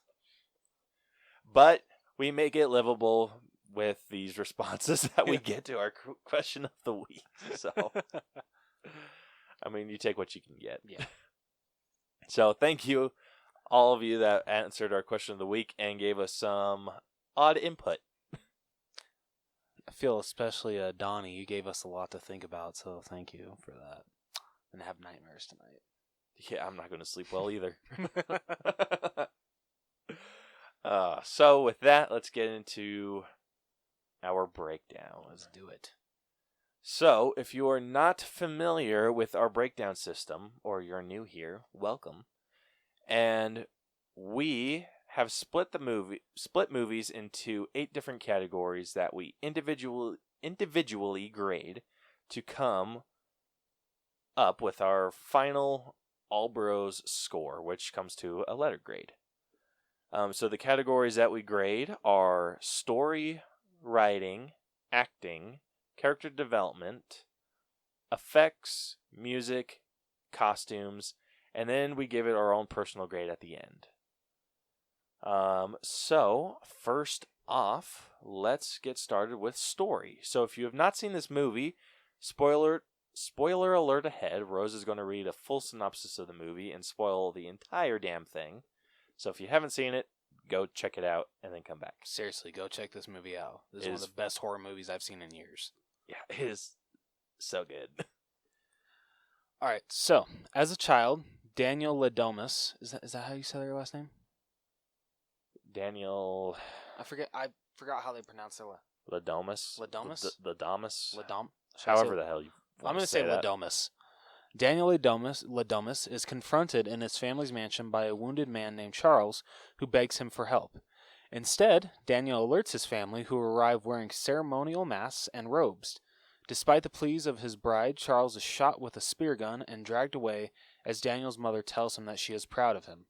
But we make it livable with these responses that we get to our question of the week. So, I mean, you take what you can get. Yeah. So, thank you, all of you that answered our question of the week and gave us some odd input. I feel especially Donnie, you gave us a lot to think about, so thank you for that. And have nightmares tonight. Yeah, I'm not going to sleep well either. So with that, let's get into our breakdown. Let's do it. So, if you are not familiar with our breakdown system, or you're new here, welcome. And we have split movies into 8 different categories that we individually grade to come up with our final All Bros score, which comes to a letter grade. So the categories that we grade are story, writing, acting, character development, effects, music, costumes, and then we give it our own personal grade at the end. So first off, let's get started with story. So if you have not seen this movie, spoiler alert ahead, Rose is going to read a full synopsis of the movie and spoil the entire damn thing. So if you haven't seen it, go check it out and then come back. Seriously, go check this movie out. This is one of the best horror movies I've seen in years. Yeah, it is so good. All right, so as a child, Daniel Ladomas, is that how you say their last name? Daniel... I forgot how they pronounce their last Ladomas? Ladomas? Ladomas? However the hell you I'm going to say that. Ladomas. Daniel Ladomas is confronted in his family's mansion by a wounded man named Charles, who begs him for help. Instead, Daniel alerts his family, who arrive wearing ceremonial masks and robes. Despite the pleas of his bride, Charles is shot with a spear gun and dragged away as Daniel's mother tells him that she is proud of him.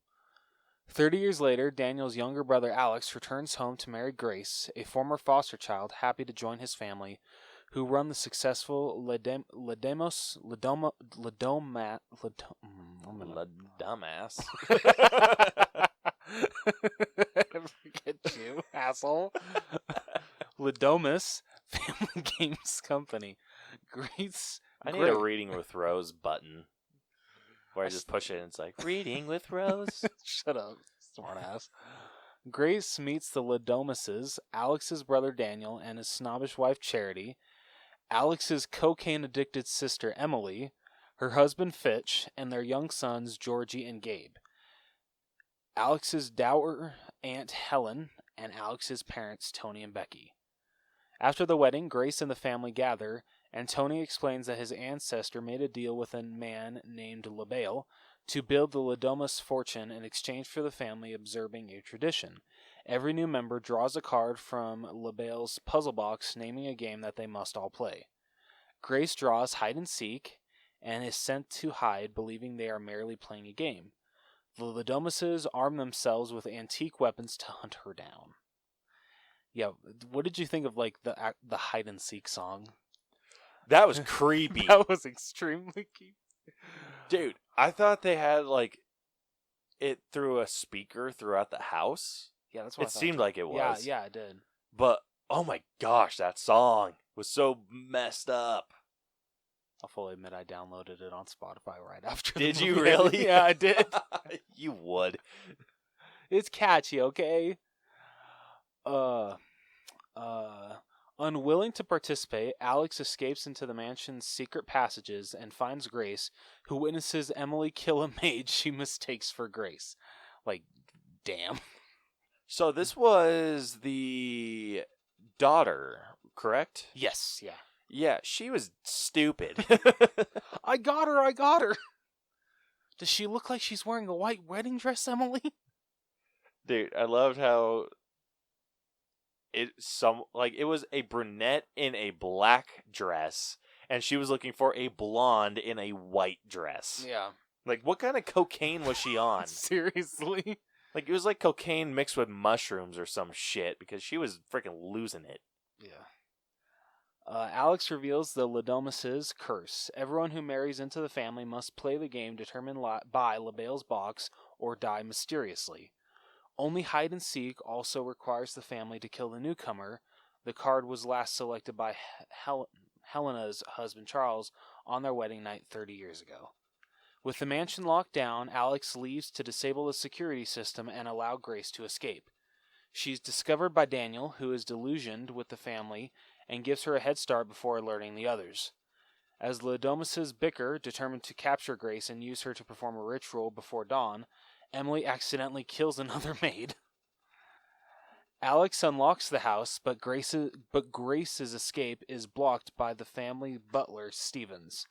30 years later, Daniel's younger brother Alex returns home to marry Grace, a former foster child happy to join his family, who run the successful Ladomas. Forget you, asshole. Ladomas Family Games Company. I need a Reading with Rose button. Where I just push it and it's like, Reading with Rose. Shut up, smartass. Grace meets the Ladomases, Alex's brother Daniel, and his snobbish wife Charity, Alex's cocaine-addicted sister Emily, her husband Fitch, and their young sons Georgie and Gabe. Alex's dour aunt Helen, and Alex's parents Tony and Becky. After the wedding, Grace and the family gather, and Tony explains that his ancestor made a deal with a man named LaBelle to build the Ladomas fortune in exchange for the family observing a tradition. Every new member draws a card from LaBelle's puzzle box naming a game that they must all play. Grace draws hide and seek and is sent to hide, believing they are merely playing a game. The Ladomases arm themselves with antique weapons to hunt her down. Yeah, what did you think of like the hide and seek song? That was creepy. That was extremely creepy. Dude, I thought they had like it through a speaker throughout the house. Yeah, that's what it seemed like it was. Yeah, it did. But oh my gosh, that song was so messed up. I'll fully admit I downloaded it on Spotify right after. Did you really? Yeah, I did. You would. It's catchy, okay? Unwilling to participate, Alex escapes into the mansion's secret passages and finds Grace, who witnesses Emily kill a maid she mistakes for Grace. Like, damn. So this was the daughter, correct? Yes, yeah. Yeah, she was stupid. I got her. Does she look like she's wearing a white wedding dress, Emily? Dude, I loved how it was a brunette in a black dress, and she was looking for a blonde in a white dress. Yeah. Like, what kind of cocaine was she on? Seriously? Like, it was like cocaine mixed with mushrooms or some shit, because she was freaking losing it. Yeah. Alex reveals the Ladomases' curse. Everyone who marries into the family must play the game determined by LaBelle's box or die mysteriously. Only hide and seek also requires the family to kill the newcomer. The card was last selected by Helena's husband Charles on their wedding night 30 years ago. With the mansion locked down, Alex leaves to disable the security system and allow Grace to escape. She's discovered by Daniel, who is delusioned with the family, and gives her a head start before alerting the others. As Ladomases bicker, determined to capture Grace and use her to perform a ritual before dawn, Emily accidentally kills another maid. Alex unlocks the house, but Grace's escape is blocked by the family butler, Stevens.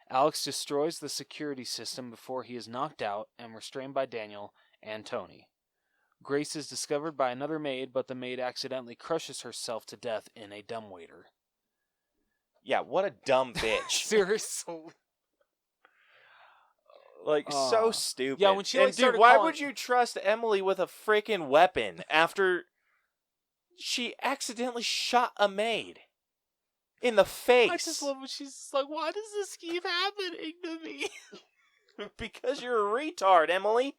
Alex destroys the security system before he is knocked out and restrained by Daniel and Tony. Grace is discovered by another maid, but the maid accidentally crushes herself to death in a dumbwaiter. Yeah, what a dumb bitch. Seriously. Like, so stupid. Yeah, when she and started dude, why calling... would you trust Emily with a freaking weapon after she accidentally shot a maid in the face? I just love when she's like, why does this keep happening to me? Because you're a retard, Emily.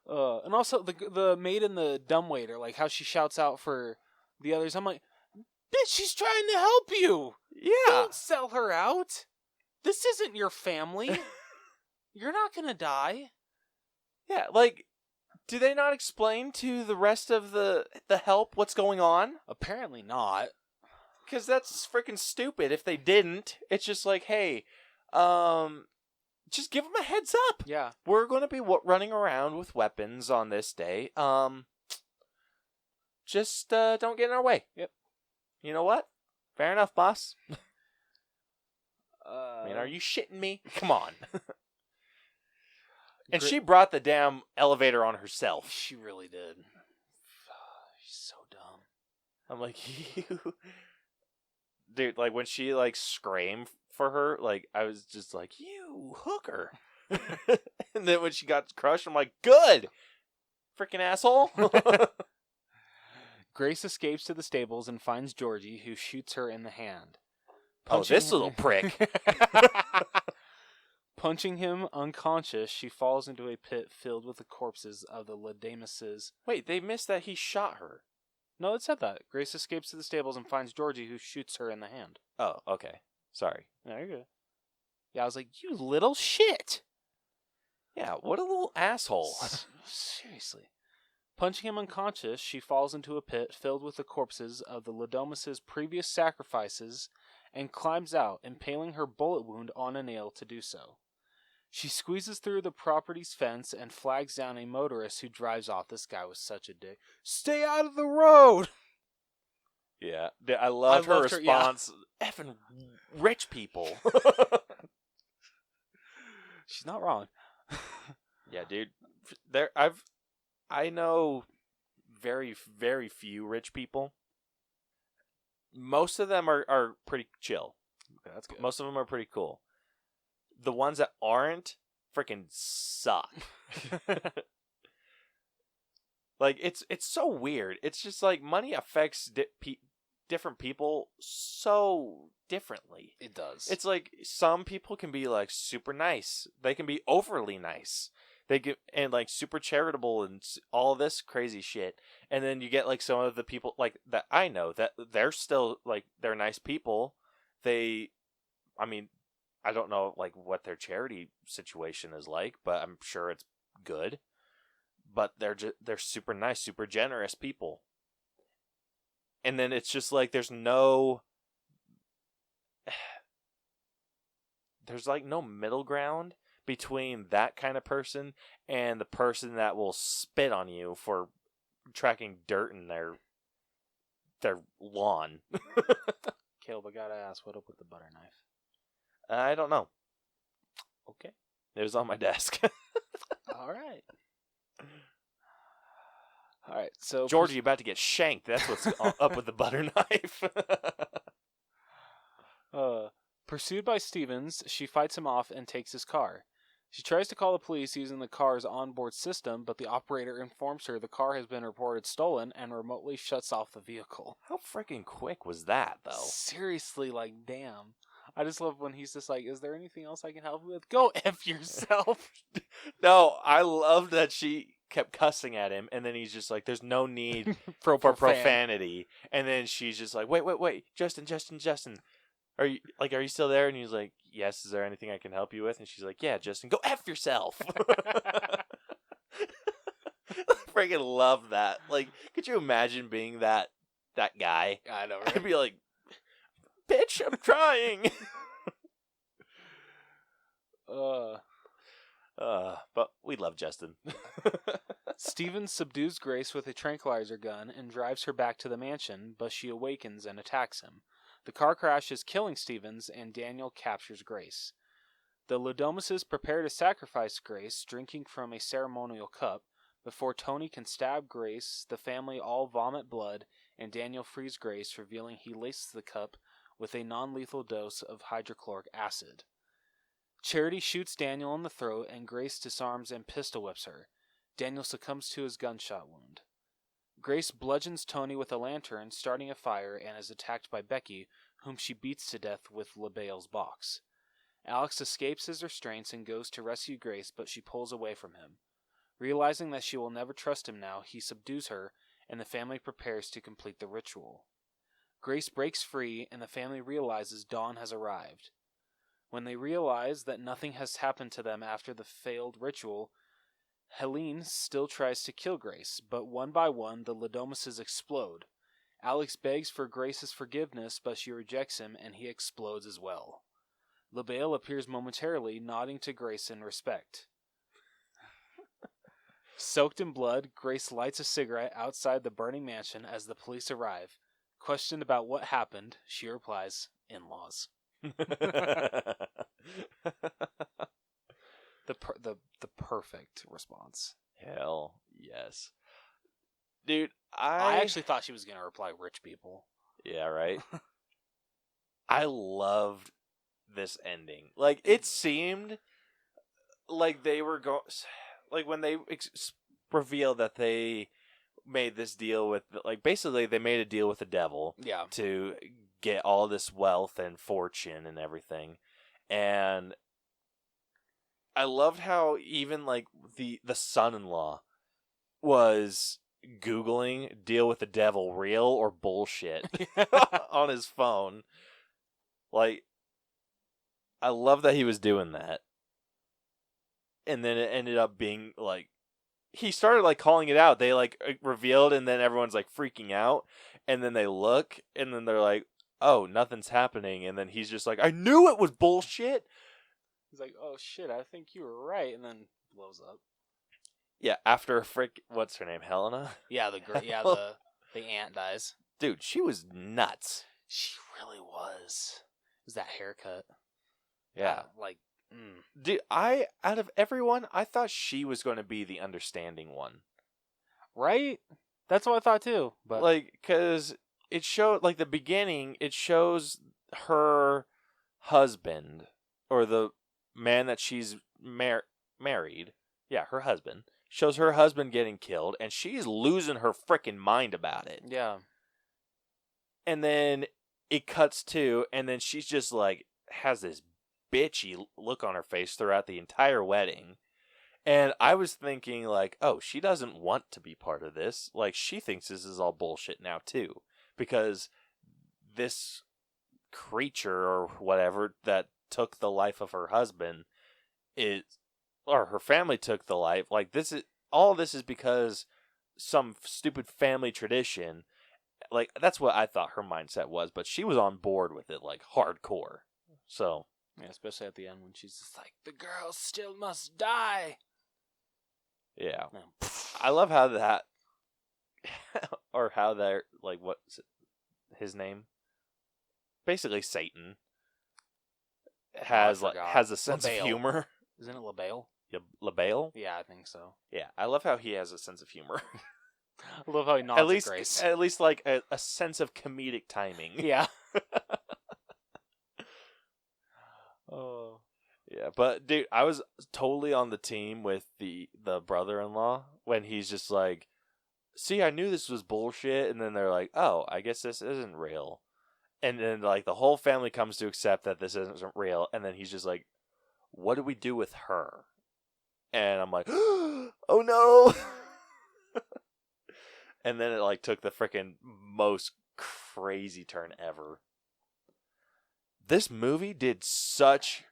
And also the maid in the dumbwaiter, like how she shouts out for the others. I'm like, bitch, she's trying to help you. Yeah. Don't sell her out. This isn't your family. You're not gonna die. Yeah, like, do they not explain to the rest of the help what's going on? Apparently not. Because that's freaking stupid if they didn't. It's just like, hey, just give them a heads up. Yeah. We're going to be running around with weapons on this day. Just don't get in our way. Yep. You know what? Fair enough, boss. I mean, are you shitting me? Come on. And she brought the damn elevator on herself. She really did. She's so dumb. I'm like, you... Dude, like, when she, like, screamed for her, like, I was just like, you hooker. And then when she got crushed, I'm like, good! Freaking asshole. Grace escapes to the stables and finds Georgie, who shoots her in the hand. This little prick. Punching him unconscious, she falls into a pit filled with the corpses of the Ladamuses. Wait, they missed that he shot her. No, it said that. Grace escapes to the stables and finds Georgie, who shoots her in the hand. Oh, okay. Sorry. No, you're good. Yeah, I was like, you little shit! Yeah, what a little asshole. Seriously. Punching him unconscious, she falls into a pit filled with the corpses of the Ladomus's previous sacrifices and climbs out, impaling her bullet wound on a nail to do so. She squeezes through the property's fence and flags down a motorist who drives off. This guy was such a dick. Stay out of the road! Yeah, I loved her response. Yeah. Effing rich people. She's not wrong. Yeah, dude. I know very, very few rich people. Most of them are pretty chill. Okay, that's good. Most of them are pretty cool. The ones that aren't freaking suck. Like, it's so weird. It's just like money affects different people so differently. It does. It's like some people can be like super nice. They can be overly nice. They get and like super charitable and all this crazy shit. And then you get like some of the people like that I know that they're still like they're nice people. I don't know like what their charity situation is like, but I'm sure it's good. But they're super nice, super generous people. And then it's just like there's like no middle ground between that kind of person and the person that will spit on you for tracking dirt in their lawn. Caleb, I gotta ask, what up with the butter knife? I don't know. Okay. It was on my desk. All right. All right, so... Georgie, you're about to get shanked. That's what's up with the butter knife. Pursued by Stevens, she fights him off and takes his car. She tries to call the police using the car's onboard system, but the operator informs her the car has been reported stolen and remotely shuts off the vehicle. How freaking quick was that, though? Seriously, like, damn. I just love when he's just like, is there anything else I can help you with? Go F yourself. No, I love that she kept cussing at him, and then he's just like, there's no need for profanity. And then she's just like, wait, Justin. Are you still there? And he's like, yes, is there anything I can help you with? And she's like, yeah, Justin, go F yourself. I freaking love that. Like, could you imagine being that guy? I know, right? I'd be like, bitch, I'm trying. But we love Justin. Stevens subdues Grace with a tranquilizer gun and drives her back to the mansion, but she awakens and attacks him. The car crashes, killing Stevens, and Daniel captures Grace. The Lodomuses prepare to sacrifice Grace, drinking from a ceremonial cup. Before Tony can stab Grace, the family all vomit blood, and Daniel frees Grace, revealing he laces the cup with a non-lethal dose of hydrochloric acid. Charity shoots Daniel in the throat, and Grace disarms and pistol whips her. Daniel succumbs to his gunshot wound. Grace bludgeons Tony with a lantern, starting a fire, and is attacked by Becky, whom she beats to death with LaBelle's box. Alex escapes his restraints and goes to rescue Grace, but she pulls away from him. Realizing that she will never trust him now, he subdues her, and the family prepares to complete the ritual. Grace breaks free, and the family realizes Dawn has arrived. When they realize that nothing has happened to them after the failed ritual, Helene still tries to kill Grace, but one by one the Lodomuses explode. Alex begs for Grace's forgiveness, but she rejects him, and he explodes as well. LaBelle appears momentarily, nodding to Grace in respect. Soaked in blood, Grace lights a cigarette outside the burning mansion as the police arrive. Questioned about what happened, she replies, "In-laws." The perfect response. Hell yes. Dude, I actually thought she was going to reply rich people. Yeah, right? I loved this ending. Like, it seemed like they were going... Like, when they revealed that they made this deal with... Like, basically, they made a deal with the devil. Yeah. To get all this wealth and fortune and everything. And I loved how even, like, the son-in-law was Googling deal with the devil, real or bullshit, on his phone. Like, I love that he was doing that. And then it ended up being, like, he started, like, calling it out. They, like, revealed, and then everyone's, like, freaking out. And then they look, and then they're like, oh, nothing's happening. And then he's just like, I knew it was bullshit. He's like, oh, shit, I think you were right. And then blows up. Yeah, after what's her name, Helena? Yeah, the aunt dies. Dude, she was nuts. She really was. It was that haircut. Yeah. Dude, out of everyone, I thought she was going to be the understanding one. Right? That's what I thought too. But like, because it showed, like, the beginning, it shows her husband, or the man that she's married. Yeah, her husband. Shows her husband getting killed, and she's losing her freaking mind about it. Yeah. And then it cuts to, and then she's just, like, has this bitchy look on her face throughout the entire wedding. And I was thinking, like, oh, she doesn't want to be part of this. Like, she thinks this is all bullshit now, too. Because this creature or whatever that took the life of her husband or her family took the life. Like, all this is because some stupid family tradition. Like, that's what I thought her mindset was. But she was on board with it, like, hardcore. So... Yeah, especially at the end when she's just like, the girl still must die. Yeah. No. I love how that, or how they're, like, what's his name? Basically Satan has a sense of humor. Isn't it LaBelle? Yeah, LaBelle? Yeah, I think so. Yeah, I love how he has a sense of humor. I love how he nods at Grace. At least, like, a sense of comedic timing. Yeah. Oh. Yeah, but dude, I was totally on the team with the brother-in-law when he's just like, see, I knew this was bullshit, and then they're like, oh, I guess this isn't real. And then, like, the whole family comes to accept that this isn't real, and then he's just like, what do we do with her? And I'm like, oh no! And then it, like, took the freaking most crazy turn ever. This movie did such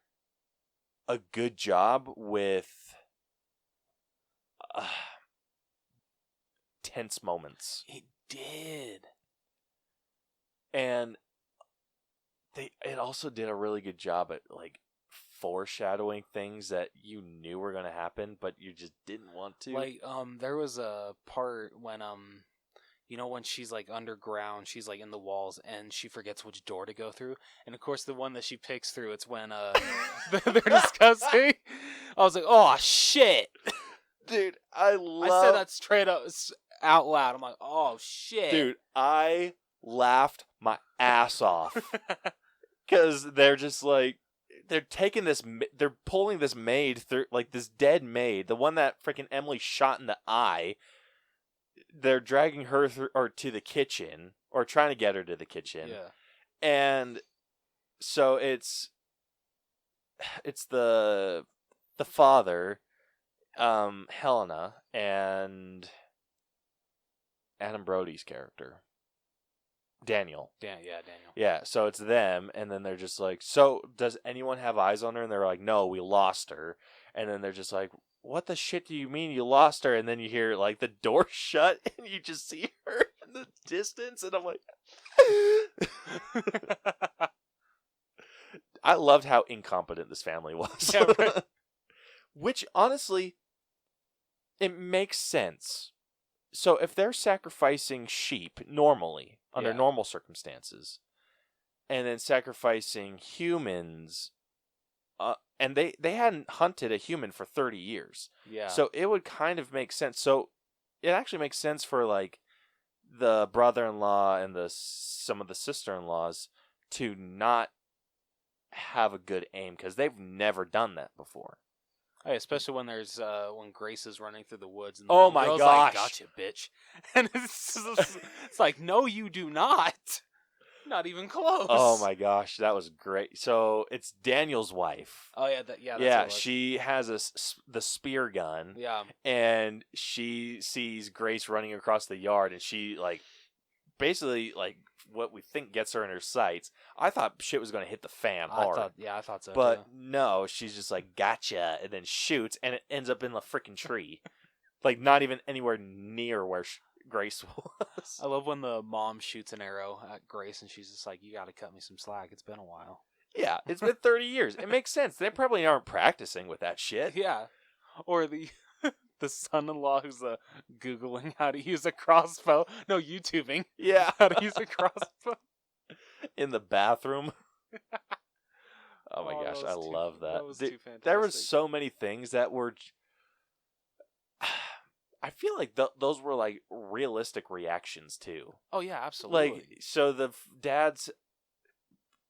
a good job with tense moments. It did. And it also did a really good job at, like, foreshadowing things that you knew were going to happen, but you just didn't want to. Like, there was a part when, you know, when she's like underground, she's like in the walls, and she forgets which door to go through. And of course, the one that she picks through, it's when they're discussing. I was like, oh shit, dude, I said that straight up out loud. I'm like, oh shit, dude, I laughed my ass off because they're just like, they're taking this, they're pulling this maid through, like this dead maid, the one that freaking Emily shot in the eye. They're dragging her through, or to the kitchen, or trying to get her to the kitchen. Yeah. And so it's the father, Helena, and Adam Brody's character, Daniel. Daniel. Yeah, so it's them, and then they're just like, so does anyone have eyes on her? And they're like, no, we lost her. And then they're just like, what the shit do you mean you lost her? And then you hear like the door shut, and you just see her in the distance, and I'm like, I loved how incompetent this family was. Yeah, right. Which honestly, it makes sense. So if they're sacrificing sheep normally, under normal circumstances, and then sacrificing humans, and they hadn't hunted a human for 30 years. Yeah. So it would kind of make sense. So it actually makes sense for like the brother-in-law and some of the sister-in-laws to not have a good aim, because they've never done that before. Hey, especially when there's when Grace is running through the woods. And Oh my gosh! gosh. Like, gotcha, bitch! And it's like, no, you do not. Not even close. Oh my gosh, that was great. So it's Daniel's wife. Oh yeah, that's Yeah, what it was. she has the spear gun. Yeah. And she sees Grace running across the yard, and she like basically like what we think gets her in her sights. I thought shit was going to hit the fan hard. I thought so. But too. no, she's just like, gotcha, and then shoots, and it ends up in the freaking tree. Like, not even anywhere near where Grace was. I love when the mom shoots an arrow at Grace, and she's just like, you got to cut me some slack. It's been a while. Yeah, it's been 30 years. It makes sense. They probably aren't practicing with that shit. Yeah. Or the son-in-law who's Googling how to use a crossbow. No, YouTubing. Yeah. How to use a crossbow. In the bathroom. Oh my Oh, gosh, that I was too- love that. that was too There was fantastic. so many things that were... I feel like those were like realistic reactions too. Oh yeah, absolutely. Like, so the dads,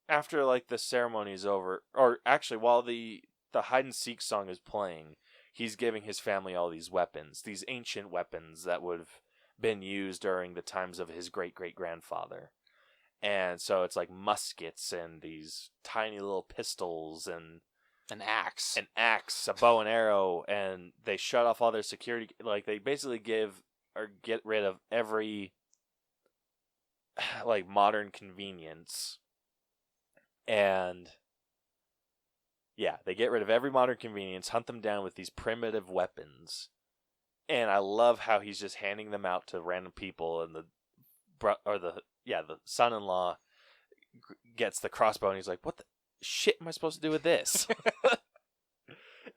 after like the ceremony is over, or actually while the hide and seek song is playing, he's giving his family all these weapons, these ancient weapons that would have been used during the times of his great-great-grandfather. And so it's like muskets and these tiny little pistols and an axe, a bow and arrow, and they shut off all their security. Like, they basically give or get rid of every like modern convenience. And yeah, they get rid of every modern convenience, hunt them down with these primitive weapons. And I love how he's just handing them out to random people, and the son-in-law gets the crossbow, and he's like, what the shit am I supposed to do with this?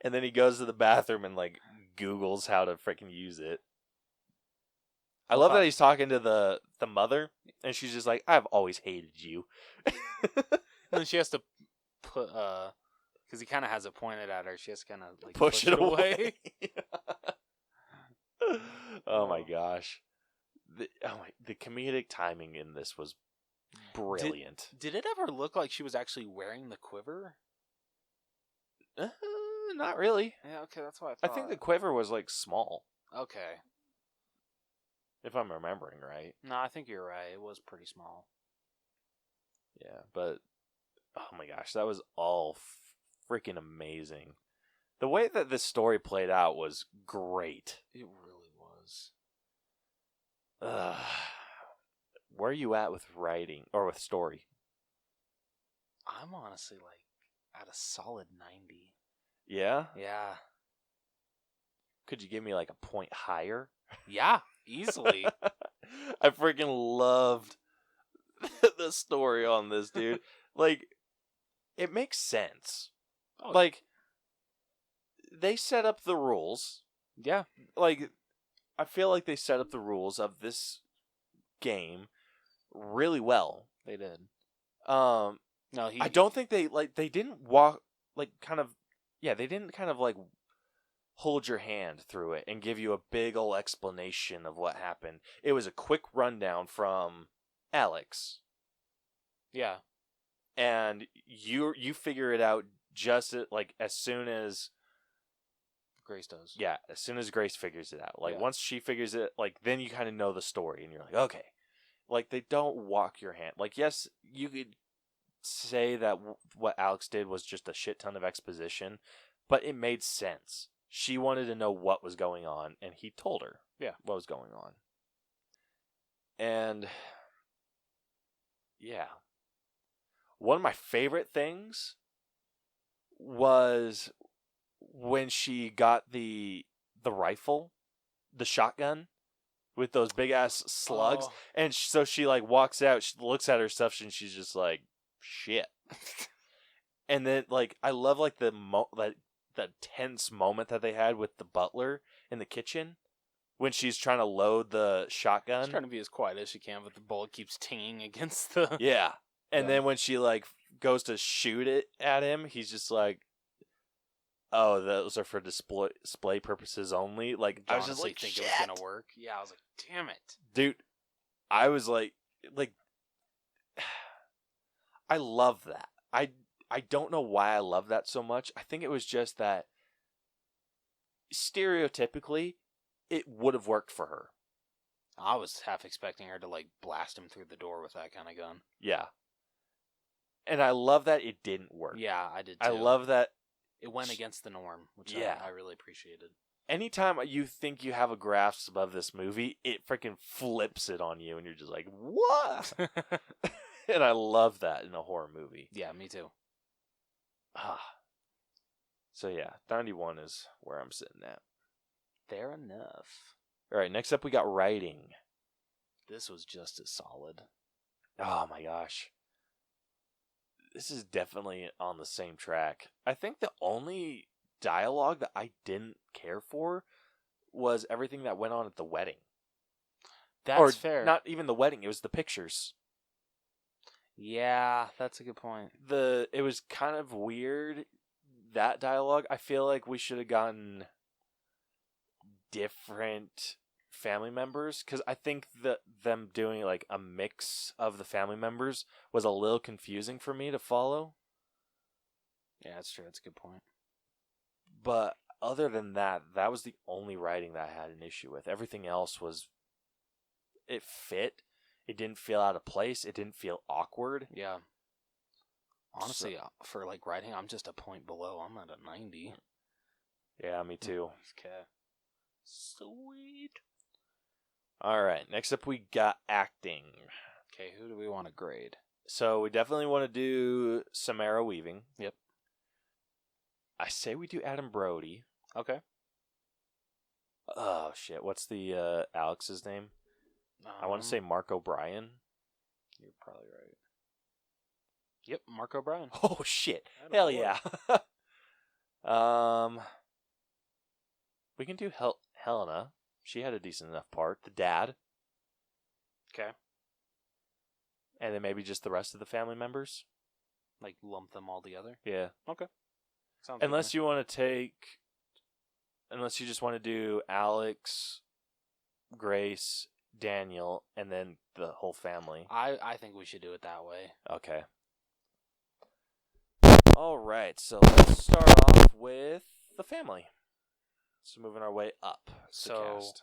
And then he goes to the bathroom and like Googles how to freaking use it. I love that he's talking to the mother, and she's just like, I've always hated you. and then she has to put because he kind of has it pointed at her. She has to kind of like push it away. Oh my gosh. The comedic timing in this was brilliant. Did it ever look like she was actually wearing the quiver? Not really. Yeah, okay, that's what I I thought. think the quiver was like small, Okay. if I'm remembering right. No, I think you're right. It was pretty small. Yeah, but oh my gosh, that was all freaking amazing. The way that this story played out was great. It really was. Where are you at with writing or with story? I'm honestly like at a solid 90. Yeah? Yeah. Could you give me like a point higher? Yeah, easily. I freaking loved the story on this, dude. Like, it makes sense. Oh, Like, they set up the rules. yeah. Like, I feel like they set up the rules of this game really well. They did. No, I don't think they didn't walk they didn't kind of like hold your hand through it and give you a big old explanation of what happened. It was a quick rundown from Alex. Yeah. And you figure it out just as soon as Grace does. Yeah, as soon as Grace figures it out. Like, Yeah. once she figures it, then you kind of know the story, and you're like, okay. Like, they don't walk your hand. Like, yes, you could say that what Alex did was just a shit ton of exposition, but it made sense. She wanted to know what was going on, and he told her what was going on. And, yeah. One of my favorite things was when she got the rifle, the shotgun, with those big ass slugs, and so she walks out, she looks at her stuff, and she's just like, shit. And then I love the tense moment that they had with the butler in the kitchen when she's trying to load the shotgun. She's trying to be as quiet as she can, but the bullet keeps tinging against the. Yeah, and then when she goes to shoot it at him, he's just like, oh, those are for display purposes only. I was just like, think shit. It was gonna work. Yeah, I was like, damn it, dude. I was like, I love that. I don't know why I love that so much. I think it was just that stereotypically, it would have worked for her. I was half expecting her to blast him through the door with that kind of gun. Yeah, and I love that it didn't work. Yeah, I did too. I love that. It went against the norm, which I really appreciated. Anytime you think you have a grasp of this movie, it freaking flips it on you, and you're just like, what? And I love that in a horror movie. Yeah, me too. So yeah, 91 is where I'm sitting at. Fair enough. All right, next up we got writing. This was just as solid. Oh my gosh. This is definitely on the same track. I think the only dialogue that I didn't care for was everything that went on at the wedding. That's fair. Not even the wedding, it was the pictures. Yeah, that's a good point. It was kind of weird, that dialogue. I feel like we should have gotten different family members, because I think that them doing a mix of the family members was a little confusing for me to follow. Yeah, that's true. That's a good point. But other than that, that was the only writing that I had an issue with. Everything else it fit. It didn't feel out of place. It didn't feel awkward. Yeah. Honestly, for writing, I'm just a point below. I'm at a 90. Yeah, me too. Okay. Sweet. All right, next up we got acting. Okay, who do we want to grade? So we definitely want to do Samara Weaving. Yep. I say we do Adam Brody. Okay. Oh, shit. What's the Alex's name? I want to say Mark O'Brien. You're probably right. Yep, Mark O'Brien. Oh, shit. Hell yeah. We can do Helena. She had a decent enough part. The dad. Okay. And then maybe just the rest of the family members. Lump them all together? Yeah. Okay. Sounds Unless you want to unless you just want to do Alex, Grace, Daniel, and then the whole family. I think we should do it that way. Okay. All right, so let's start off with the family. So moving our way up the cast.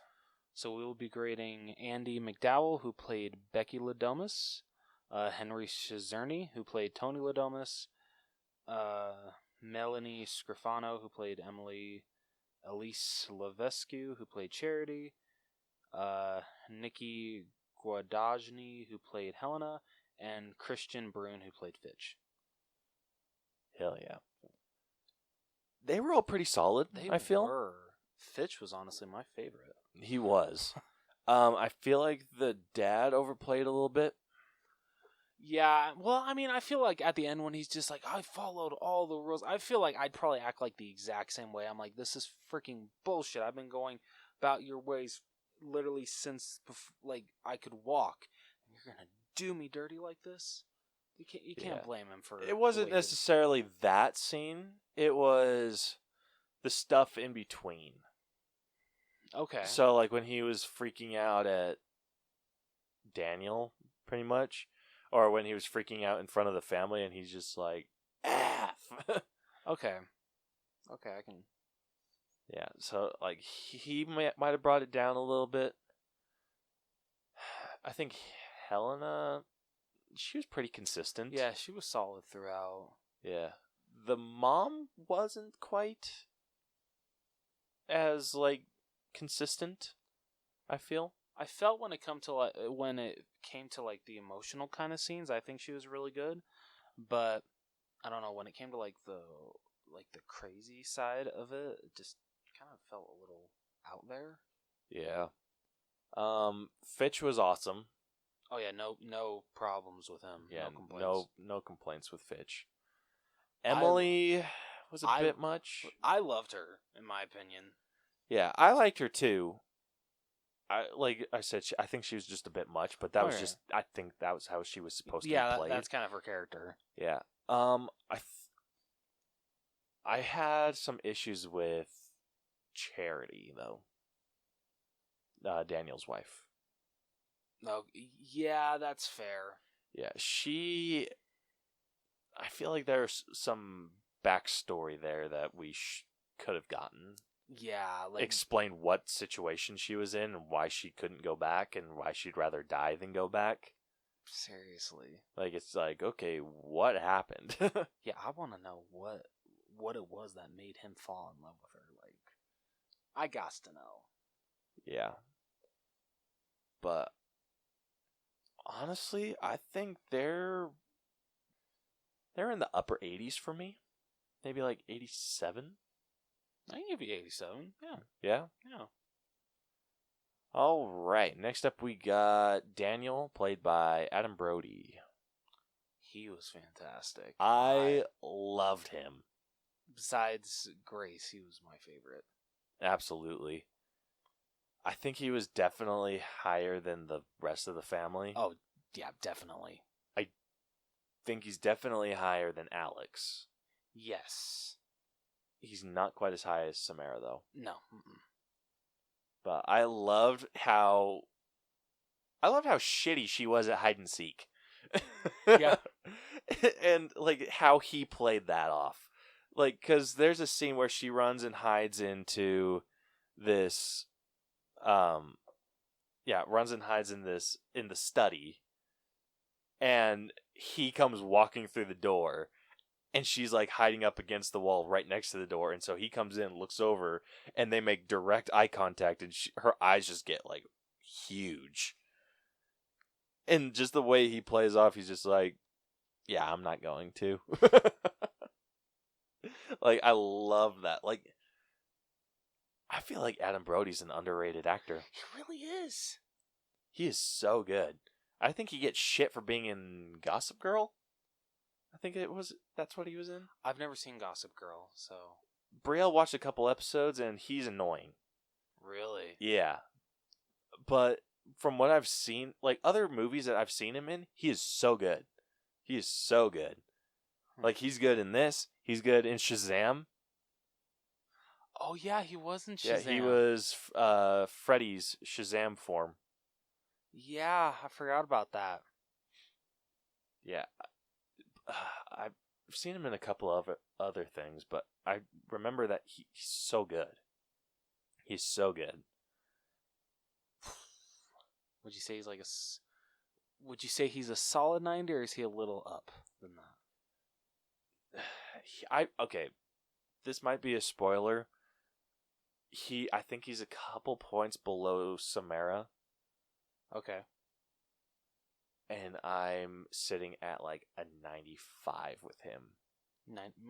So we will be grading Andy McDowell, who played Becky Ladomas, Henry Shizerny, who played Tony Ladomas, Melanie Scrifano, who played Emily, Elise Levescu, who played Charity, Nikki Guadagni, who played Helena, and Christian Brune, who played Fitch. Hell yeah. They were all pretty solid, I feel. Were. Fitch was honestly my favorite. He was. I feel like the dad overplayed a little bit. Yeah, well, I mean, I feel like at the end when he's just like, I followed all the rules, I feel like I'd probably act like the exact same way. I'm like, this is freaking bullshit. I've been going about your ways literally since, like, I could walk. And you're going to do me dirty like this? You can't blame him for It wasn't necessarily that scene. It was the stuff in between. Okay. So, like, when he was freaking out at Daniel, pretty much, or when he was freaking out in front of the family and he's just like, F! Okay, I can... Yeah, so, like, he might have brought it down a little bit. I think Helena, she was pretty consistent. Yeah, she was solid throughout. Yeah. The mom wasn't quite as, like, consistent, I feel. I felt when it came to like the emotional kind of scenes, I think she was really good. But I don't know, when it came to like the crazy side of it, it just kind of felt a little out there. Yeah. Fitch was awesome. Oh yeah, no problems with him. Yeah, no complaints. No complaints with Fitch. Emily was a bit much. I loved her, in my opinion. Yeah, I liked her too. Like I said, I think she was just a bit much, but that was just, I think that was how she was supposed to be played. Yeah, that's kind of her character. Yeah. I had some issues with Charity, though. Daniel's wife. No, yeah, that's fair. Yeah, I feel like there's some backstory there that we could have gotten. Yeah, like... Explain what situation she was in and why she couldn't go back and why she'd rather die than go back. Seriously. Like, it's like, okay, what happened? Yeah, I want to know what it was that made him fall in love with her. Like, I got to know. Yeah. But honestly, I think they're in the upper 80s for me. Maybe like 87. I can give you 87. Yeah. Yeah? Yeah. All right. Next up, we got Daniel, played by Adam Brody. He was fantastic. I loved him. Besides Grace, he was my favorite. Absolutely. I think he was definitely higher than the rest of the family. Oh, yeah, definitely. I think he's definitely higher than Alex. Yes. He's not quite as high as Samara, though. No. Mm-mm. But I loved how shitty she was at hide and seek. Yeah. And like how he played that off. Like, cuz there's a scene where she runs and hides into this runs and hides in the study. And he comes walking through the door. And she's like hiding up against the wall right next to the door. And so he comes in, looks over, and they make direct eye contact. And her eyes just get like huge. And just the way he plays off, he's just like, yeah, I'm not going to. Like, I love that. Like, I feel like Adam Brody's an underrated actor. He really is. He is so good. I think he gets shit for being in Gossip Girl. I think that's what he was in. I've never seen Gossip Girl, so... Brielle watched a couple episodes, and he's annoying. Really? Yeah. But from what I've seen, like, other movies that I've seen him in, he is so good. He is so good. Like, he's good in this. He's good in Shazam. Oh, yeah, he was in Shazam. Yeah, he was Freddy's Shazam form. Yeah, I forgot about that. Yeah. I've seen him in a couple of other things, but I remember that he's so good. He's so good. Would you say he's like would you say he's a solid 90, or is he a little up than that? Okay. This might be a spoiler. I think he's a couple points below Samara. Okay. And I'm sitting at like a 95 with him.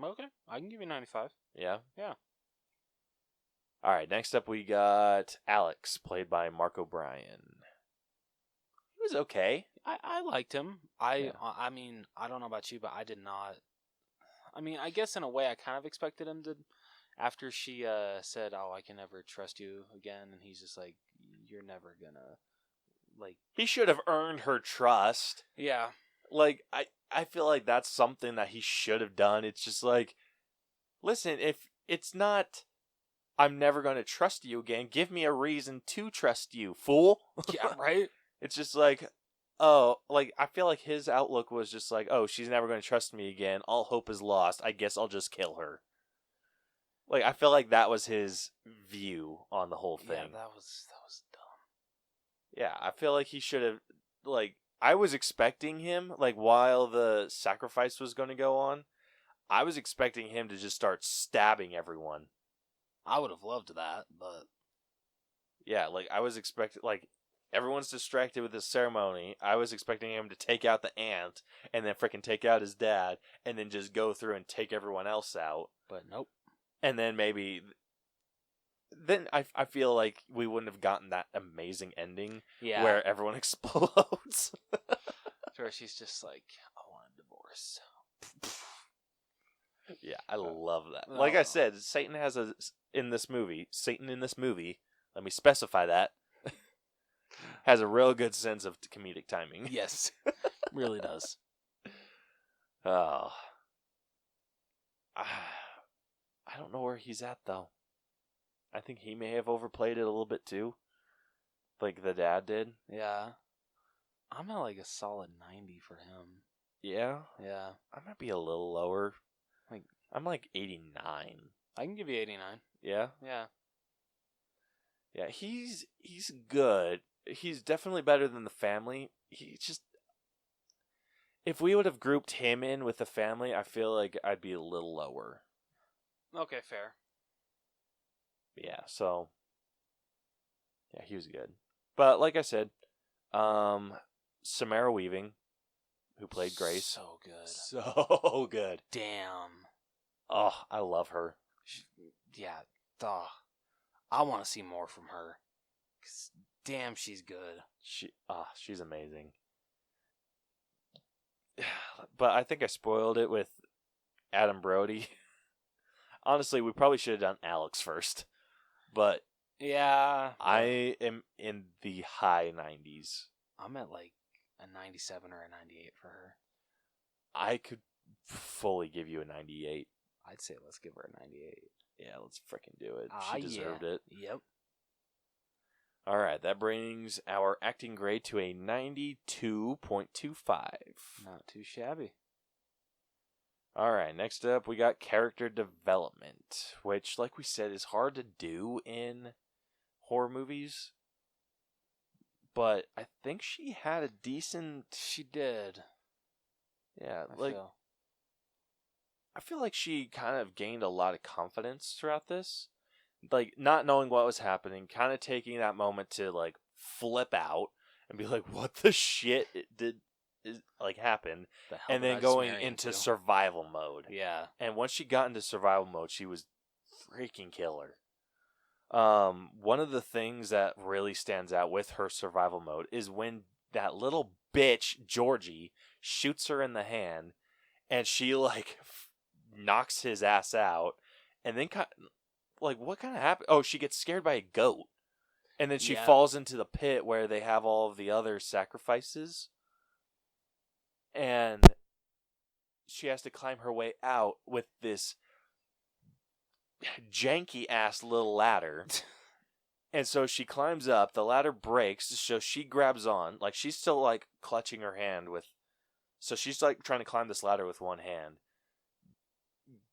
Okay, I can give you 95. Yeah? Yeah. All right, next up we got Alex, played by Mark O'Brien. He was okay. I liked him. I mean, I don't know about you, but I did not. I mean, I guess in a way I kind of expected him to, after she said, "Oh, I can never trust you again," and he's just like, "You're never gonna," like. He should have earned her trust. Yeah. Like, I feel like that's something that he should have done. It's just like, listen, if it's not, I'm never going to trust you again, give me a reason to trust you, fool. Yeah, right? It's just like, oh, like, I feel like his outlook was just like, oh, she's never going to trust me again. All hope is lost. I guess I'll just kill her. Like, I feel like that was his view on the whole thing. Yeah, that was dumb. Yeah, I feel like he should have, like, I was expecting him, like, while the sacrifice was going to go on, I was expecting him to just start stabbing everyone. I would have loved that, but... Yeah, like, I was expecting, like, everyone's distracted with this ceremony. I was expecting him to take out the aunt, and then frickin' take out his dad, and then just go through and take everyone else out. But nope. And then maybe... Then I feel like we wouldn't have gotten that amazing ending where everyone explodes. Sure, she's just like, I want a divorce. Yeah, I love that. Like I said, Satan in this movie, let me specify that, has a real good sense of comedic timing. Yes, really does. Oh. I don't know where he's at, though. I think he may have overplayed it a little bit, too. Like the dad did. Yeah. I'm at like a solid 90 for him. Yeah? Yeah. I might be a little lower. Like I'm like 89. I can give you 89. Yeah? Yeah. Yeah, he's good. He's definitely better than the family. He just... If we would have grouped him in with the family, I feel like I'd be a little lower. Okay, fair. Yeah, so... Yeah, he was good. But like I said, Samara Weaving, who played Grace. So good. So good. Damn. Oh, I love her. Yeah, duh. I want to see more from her. 'Cause damn, she's good. She's amazing. But I think I spoiled it with Adam Brody. Honestly, we probably should have done Alex first. But yeah, I am in the high 90s. I'm at like a 97 or a 98 for her. I could fully give you a 98. I'd say let's give her a 98. Yeah, let's frickin' do it. She deserved it. Yep. All right, that brings our acting grade to a 92.25. Not too shabby. All right, next up we got character development, which, like we said, is hard to do in horror movies. But I think she had a decent... She did. Yeah, I feel like she kind of gained a lot of confidence throughout this. Like, not knowing what was happening, kind of taking that moment to, like, flip out and be like, what the shit happened? And then going into survival mode. Yeah. And once she got into survival mode, she was freaking killer. One of the things that really stands out with her survival mode is when that little bitch, Georgie, shoots her in the hand, and she, like, knocks his ass out, and then what kind of happened? Oh, she gets scared by a goat. And then she falls into the pit where they have all of the other sacrifices. And she has to climb her way out with this janky-ass little ladder. And so she climbs up. The ladder breaks, so she grabs on. Like, she's still, like, clutching her hand with... So she's, like, trying to climb this ladder with one hand.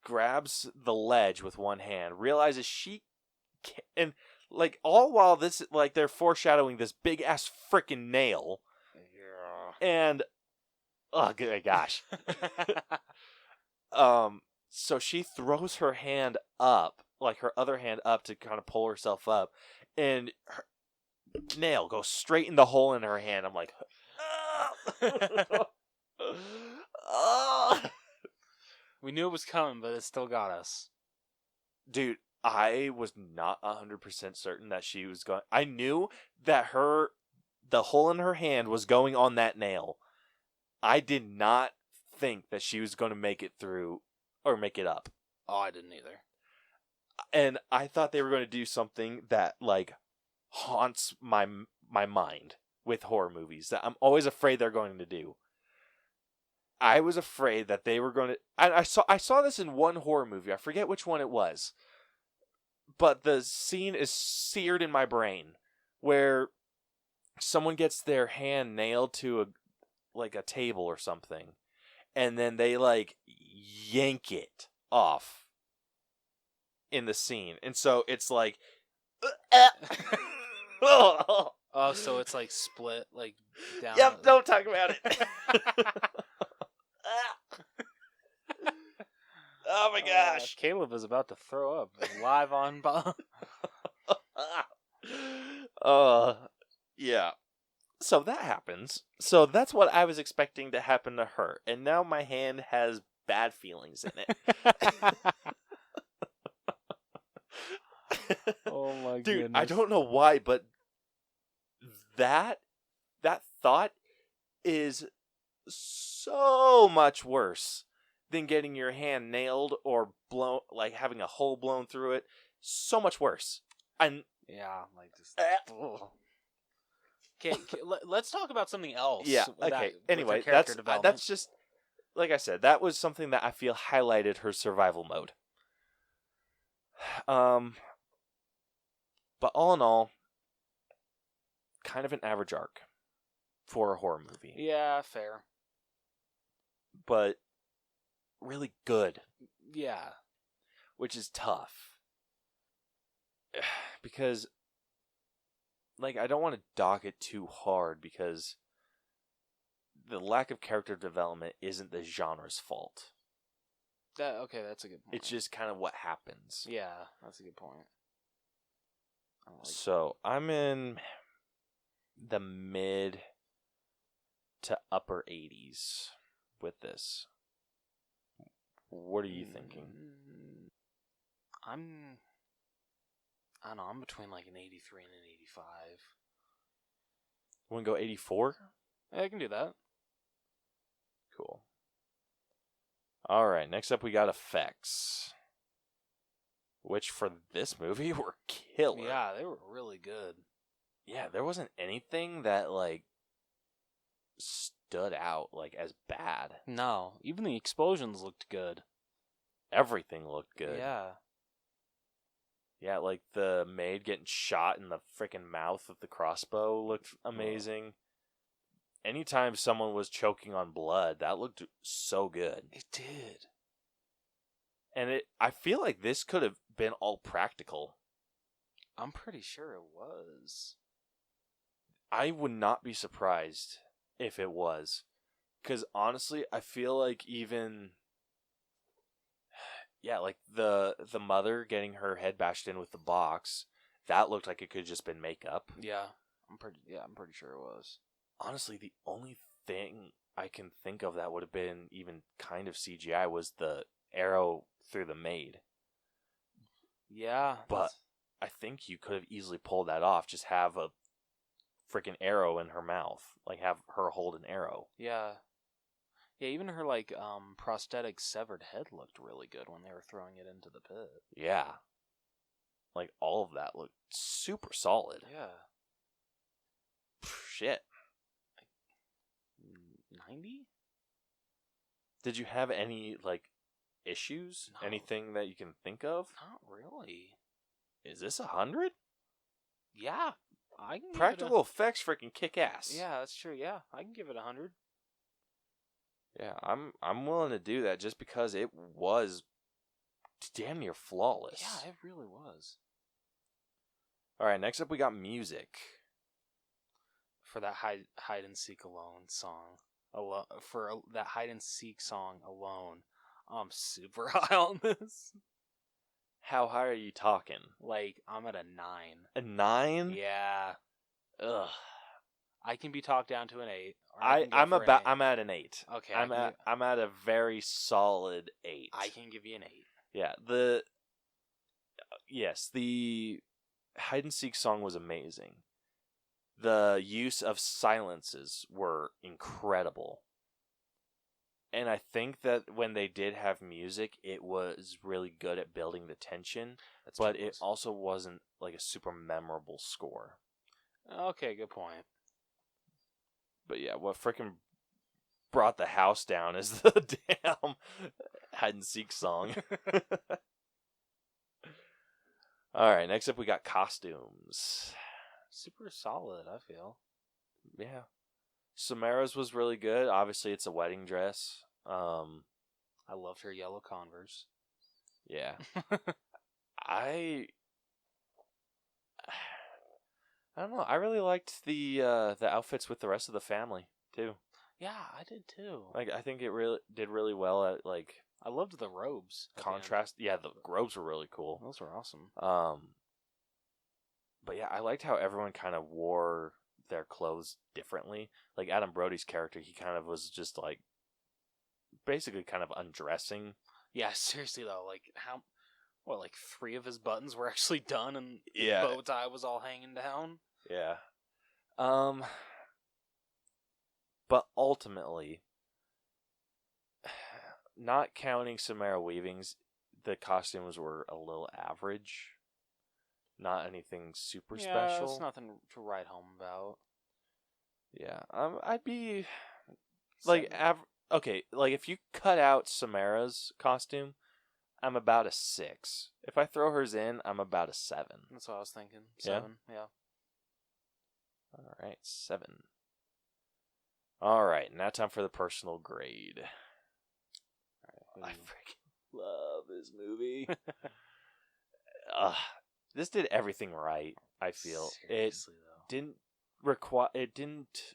Grabs the ledge with one hand, realizes she can't, and like all while this, like they're foreshadowing this big ass freaking nail, and oh gosh, so she throws her hand up, like her other hand up to kind of pull herself up, and her nail goes straight in the hole in her hand. I'm like, We knew it was coming, but it still got us. Dude, I was not 100% certain that she was going... I knew that her the hole in her hand was going on that nail. I did not think that she was going to make it through or make it up. Oh, I didn't either. And I thought they were going to do something that like haunts my mind with horror movies that I'm always afraid they're going to do. I was afraid that they were going to. I saw this in one horror movie. I forget which one it was, but the scene is seared in my brain where someone gets their hand nailed to a table or something, and then they like yank it off in the scene, and so it's like. Oh, so it's like split, like down. Yep, don't talk about it. Oh my gosh. Caleb is about to throw up live on Bob. Yeah. So that happens. So that's what I was expecting to happen to her. And now my hand has bad feelings in it. Oh my Dude, goodness. I don't know why, but that thought is so much worse than getting your hand nailed or blown, like having a hole blown through it. So much worse. And yeah, like just. Okay, let's talk about something else. Yeah. Okay. Anyway, that's just like I said. That was something that I feel highlighted her survival mode. But all in all, kind of an average arc for a horror movie. Yeah, fair. But really good. Yeah. Which is tough. Because, like, I don't want to dock it too hard because the lack of character development isn't the genre's fault. Okay, that's a good point. It's just kind of what happens. Yeah, that's a good point. So, I'm in the mid to upper 80s with this. What are you thinking? I don't know, I'm between like an 83 and an 85. Want to go 84? Yeah, I can do that. Cool. Alright, next up we got effects. Which for this movie were killer. Yeah, they were really good. Yeah, there wasn't anything that like stood out like as bad. No, even the explosions looked good. Everything looked good. Yeah. Yeah, like the maid getting shot in the freaking mouth with the crossbow looked amazing. Anytime someone was choking on blood, that looked so good. It did. And I feel like this could have been all practical. I'm pretty sure it was. I would not be surprised if it was. Because honestly, I feel like even... Yeah, like the mother getting her head bashed in with the box, that looked like it could have just been makeup. Yeah, I'm pretty sure it was. Honestly, the only thing I can think of that would have been even kind of CGI was the arrow through the maid. Yeah. But I think you could have easily pulled that off. Just have a freaking arrow in her mouth. Like, have her hold an arrow. Yeah. Yeah, even her, like, prosthetic severed head looked really good when they were throwing it into the pit. Yeah. Like, all of that looked super solid. Yeah. Shit. 90? Did you have any, like, issues? No. Anything that you can think of? Not really. Is this 100? Yeah. I can Practical effects freaking kick ass. Yeah, that's true. Yeah, I can give it 100. Yeah, I'm willing to do that just because it was damn near flawless. Yeah, it really was. All right, next up we got music. For that hide and seek alone song, that hide and seek song alone, I'm super high on this. How high are you talking? Like, I'm at a 9. A 9? Yeah. Ugh. I can be talked down to an 8. I'm at an 8. Okay. I'm at a very solid 8. I can give you an 8. Yeah, the hide and seek song was amazing. The use of silences were incredible. And I think that when they did have music, it was really good at building the tension, but it also wasn't like a super memorable score. Okay, good point. But yeah, what frickin' brought the house down is the damn hide and seek song. All right, next up we got costumes. Super solid, I feel. Yeah. Samara's was really good. Obviously, it's a wedding dress. I loved her yellow Converse. Yeah. I don't know. I really liked the outfits with the rest of the family too. Yeah, I did too. Like, I think it really did really well at like I loved the robes. contrast. Yeah, the robes were really cool. Those were awesome. But yeah, I liked how everyone kind of wore their clothes differently. Like Adam Brody's character, he kind of was just like basically kind of undressing. Yeah, seriously though, like 3 of his buttons were actually done, and Yeah. the bow tie was all hanging down. Yeah. But ultimately, not counting Samara Weaving's, the costumes were a little average. Not anything super special. It's nothing to write home about. Yeah. I'd be like okay, like if you cut out Samara's costume, I'm about a 6. If I throw hers in, I'm about a 7. That's what I was thinking. Yeah? 7, yeah. All right, 7. All right, now time for the personal grade. I freaking love this movie. This did everything right, I feel. Seriously, It didn't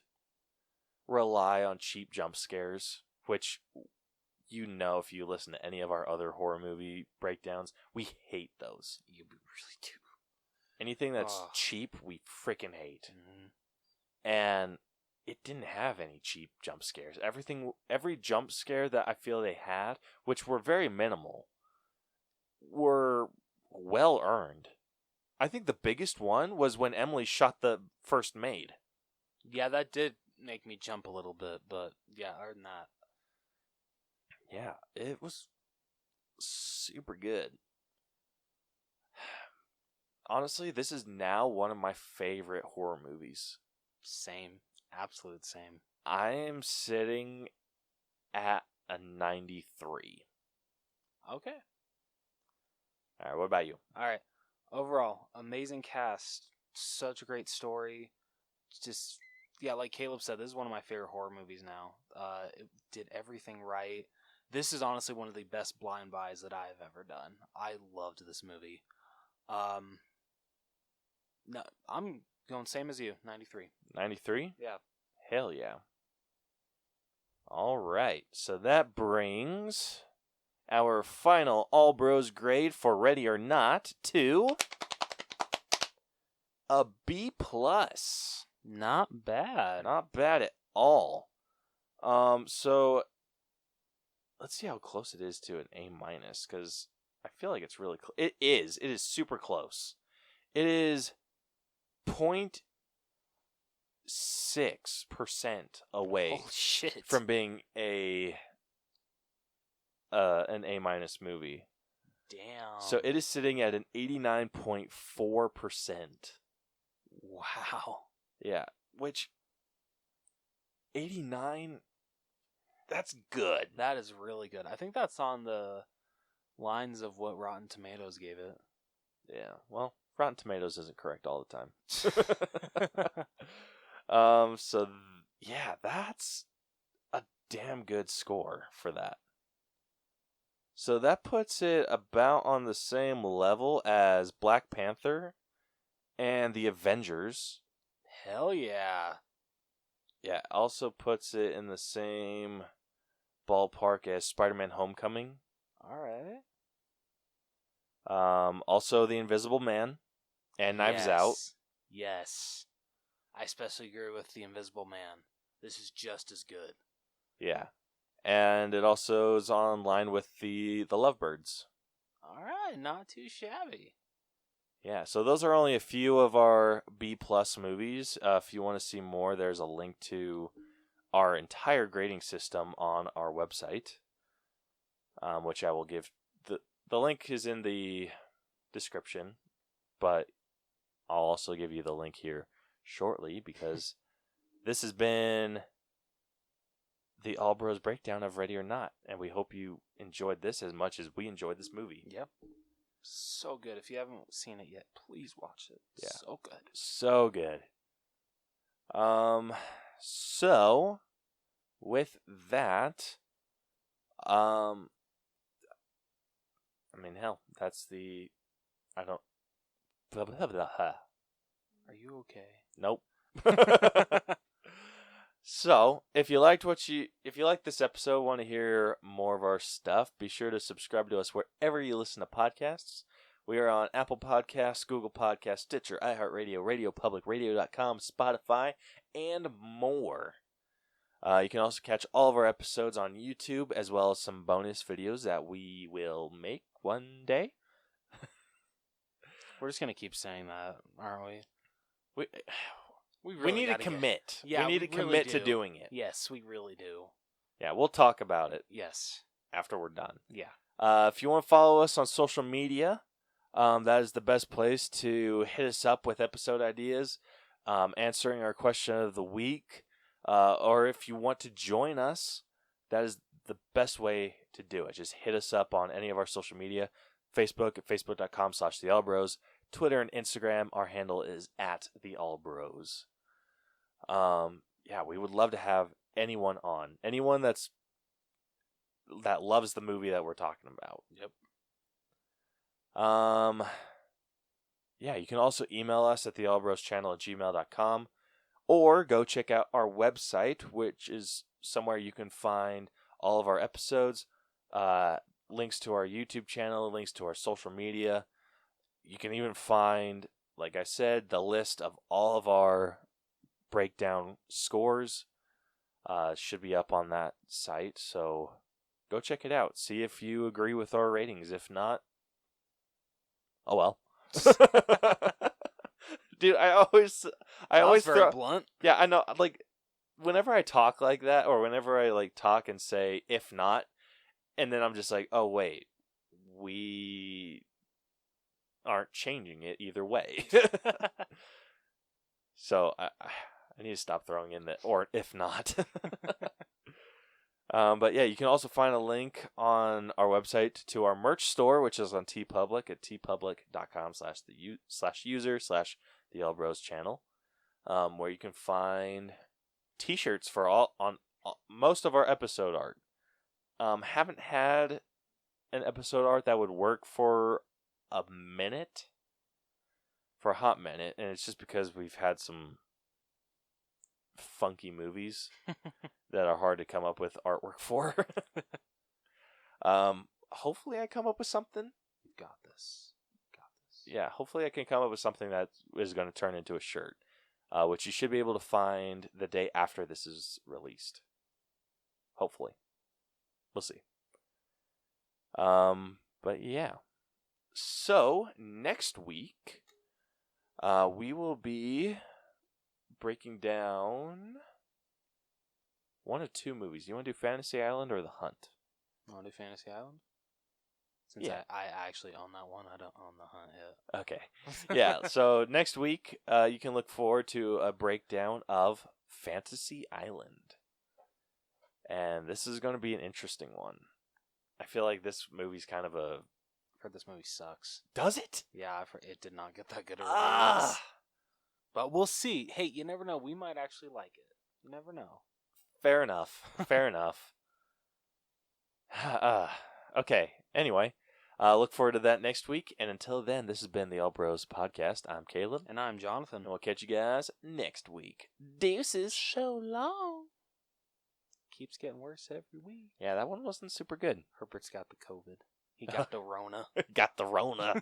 rely on cheap jump scares, which if you listen to any of our other horror movie breakdowns, we hate those. You really do. Anything that's cheap, we freaking hate. Mm-hmm. And it didn't have any cheap jump scares. Every jump scare that I feel they had, which were very minimal, were well earned. I think the biggest one was when Emily shot the first maid. Yeah, that did make me jump a little bit, but yeah, other than that. Yeah, it was super good. Honestly, this is now one of my favorite horror movies. Same. Absolute same. I am sitting at a 93. Okay. All right, what about you? All right. Overall, amazing cast. Such a great story. Just, yeah, like Caleb said, this is one of my favorite horror movies now. It did everything right. This is honestly one of the best blind buys that I have ever done. I loved this movie. No, I'm going same as you, 93. 93? Yeah. Hell yeah. All right, so that brings our final All Bros grade for Ready or Not to a B+. Not bad. Not bad at all. So let's see how close it is to an A-, because I feel like it's really close. It is super close. It is 0.6% away Oh, shit. from being an A- movie. Damn. So it is sitting at an 89.4%. Wow. Yeah, which 89, that's good. That is really good. I think that's on the lines of what Rotten Tomatoes gave it. Yeah, well, Rotten Tomatoes isn't correct all the time. Yeah, that's a damn good score for that. So that puts it about on the same level as Black Panther and the Avengers. Hell yeah. Yeah, also puts it in the same ballpark as Spider-Man Homecoming. All right. Also The Invisible Man and Knives Out. Yes. I especially agree with The Invisible Man. This is just as good. Yeah. And it also is on line with the Lovebirds. All right, not too shabby. Yeah, so those are only a few of our B+ movies. If you want to see more, there's a link to our entire grading system on our website, which I will give. The link is in the description, but I'll also give you the link here shortly because this has been the All Bros breakdown of Ready or Not, and we hope you enjoyed this as much as we enjoyed this movie. Yep. So good. If you haven't seen it yet, please watch it. Yeah. So good. So good. So with that, I mean, hell, that's the. I don't. Blah, blah, blah, blah. Are you okay? Nope. So, if you liked this episode, want to hear more of our stuff, be sure to subscribe to us wherever you listen to podcasts. We are on Apple Podcasts, Google Podcasts, Stitcher, iHeartRadio, RadioPublic, Radio.com, Spotify, and more. You can also catch all of our episodes on YouTube, as well as some bonus videos that we will make one day. We're just going to keep saying that, aren't we? We need to commit. Yeah, we need to commit to doing it. Yes, we really do. Yeah, we'll talk about it Yes. after we're done. Yeah. If you want to follow us on social media, that is the best place to hit us up with episode ideas, answering our question of the week, or if you want to join us, that is the best way to do it. Just hit us up on any of our social media. Facebook at facebook.com/theallbros. Twitter and Instagram, our handle is @theallbros. Yeah, we would love to have anyone on. Anyone that loves the movie that we're talking about. Yep. Yeah, you can also email us at theallbroschannel@gmail.com, or go check out our website, which is somewhere you can find all of our episodes, links to our YouTube channel, links to our social media. You can even find, like I said, the list of all of our breakdown scores. Should be up on that site, so go check it out. See if you agree with our ratings. If not, oh well. Dude, I always very blunt. Yeah, I know. Like, whenever I talk like that, or whenever I like talk and say "if not," and then I'm just like, "Oh wait, we aren't changing it either way." So I need to stop throwing in that or if not. But yeah, you can also find a link on our website to our merch store, which is on TeePublic at teepublic.com/user/the Bros channel, where you can find t-shirts for most of our episode art. Haven't had an episode art that would work for a hot minute, and it's just because we've had some funky movies that are hard to come up with artwork for. Hopefully I come up with something. Got this. Yeah, hopefully I can come up with something that is going to turn into a shirt, which you should be able to find the day after this is released. Hopefully. We'll see. But yeah. So, next week, we will be breaking down one of two movies. You want to do Fantasy Island or The Hunt? Want to do Fantasy Island? Since Yeah. I actually own that one, I don't own The Hunt yet. Okay. Yeah, so next week, you can look forward to a breakdown of Fantasy Island. And this is going to be an interesting one. I feel like this movie's kind of a... I've heard this movie sucks. Does it? Yeah, I've heard it did not get that good a reviews. But we'll see. Hey, you never know. We might actually like it. You never know. Fair enough. Fair enough. Okay. Anyway, look forward to that next week. And until then, this has been the All Bros Podcast. I'm Caleb. And I'm Jonathan. And we'll catch you guys next week. Deuces. So long. Keeps getting worse every week. Yeah, that one wasn't super good. Herbert's got the COVID. He got the Rona. Got the Rona.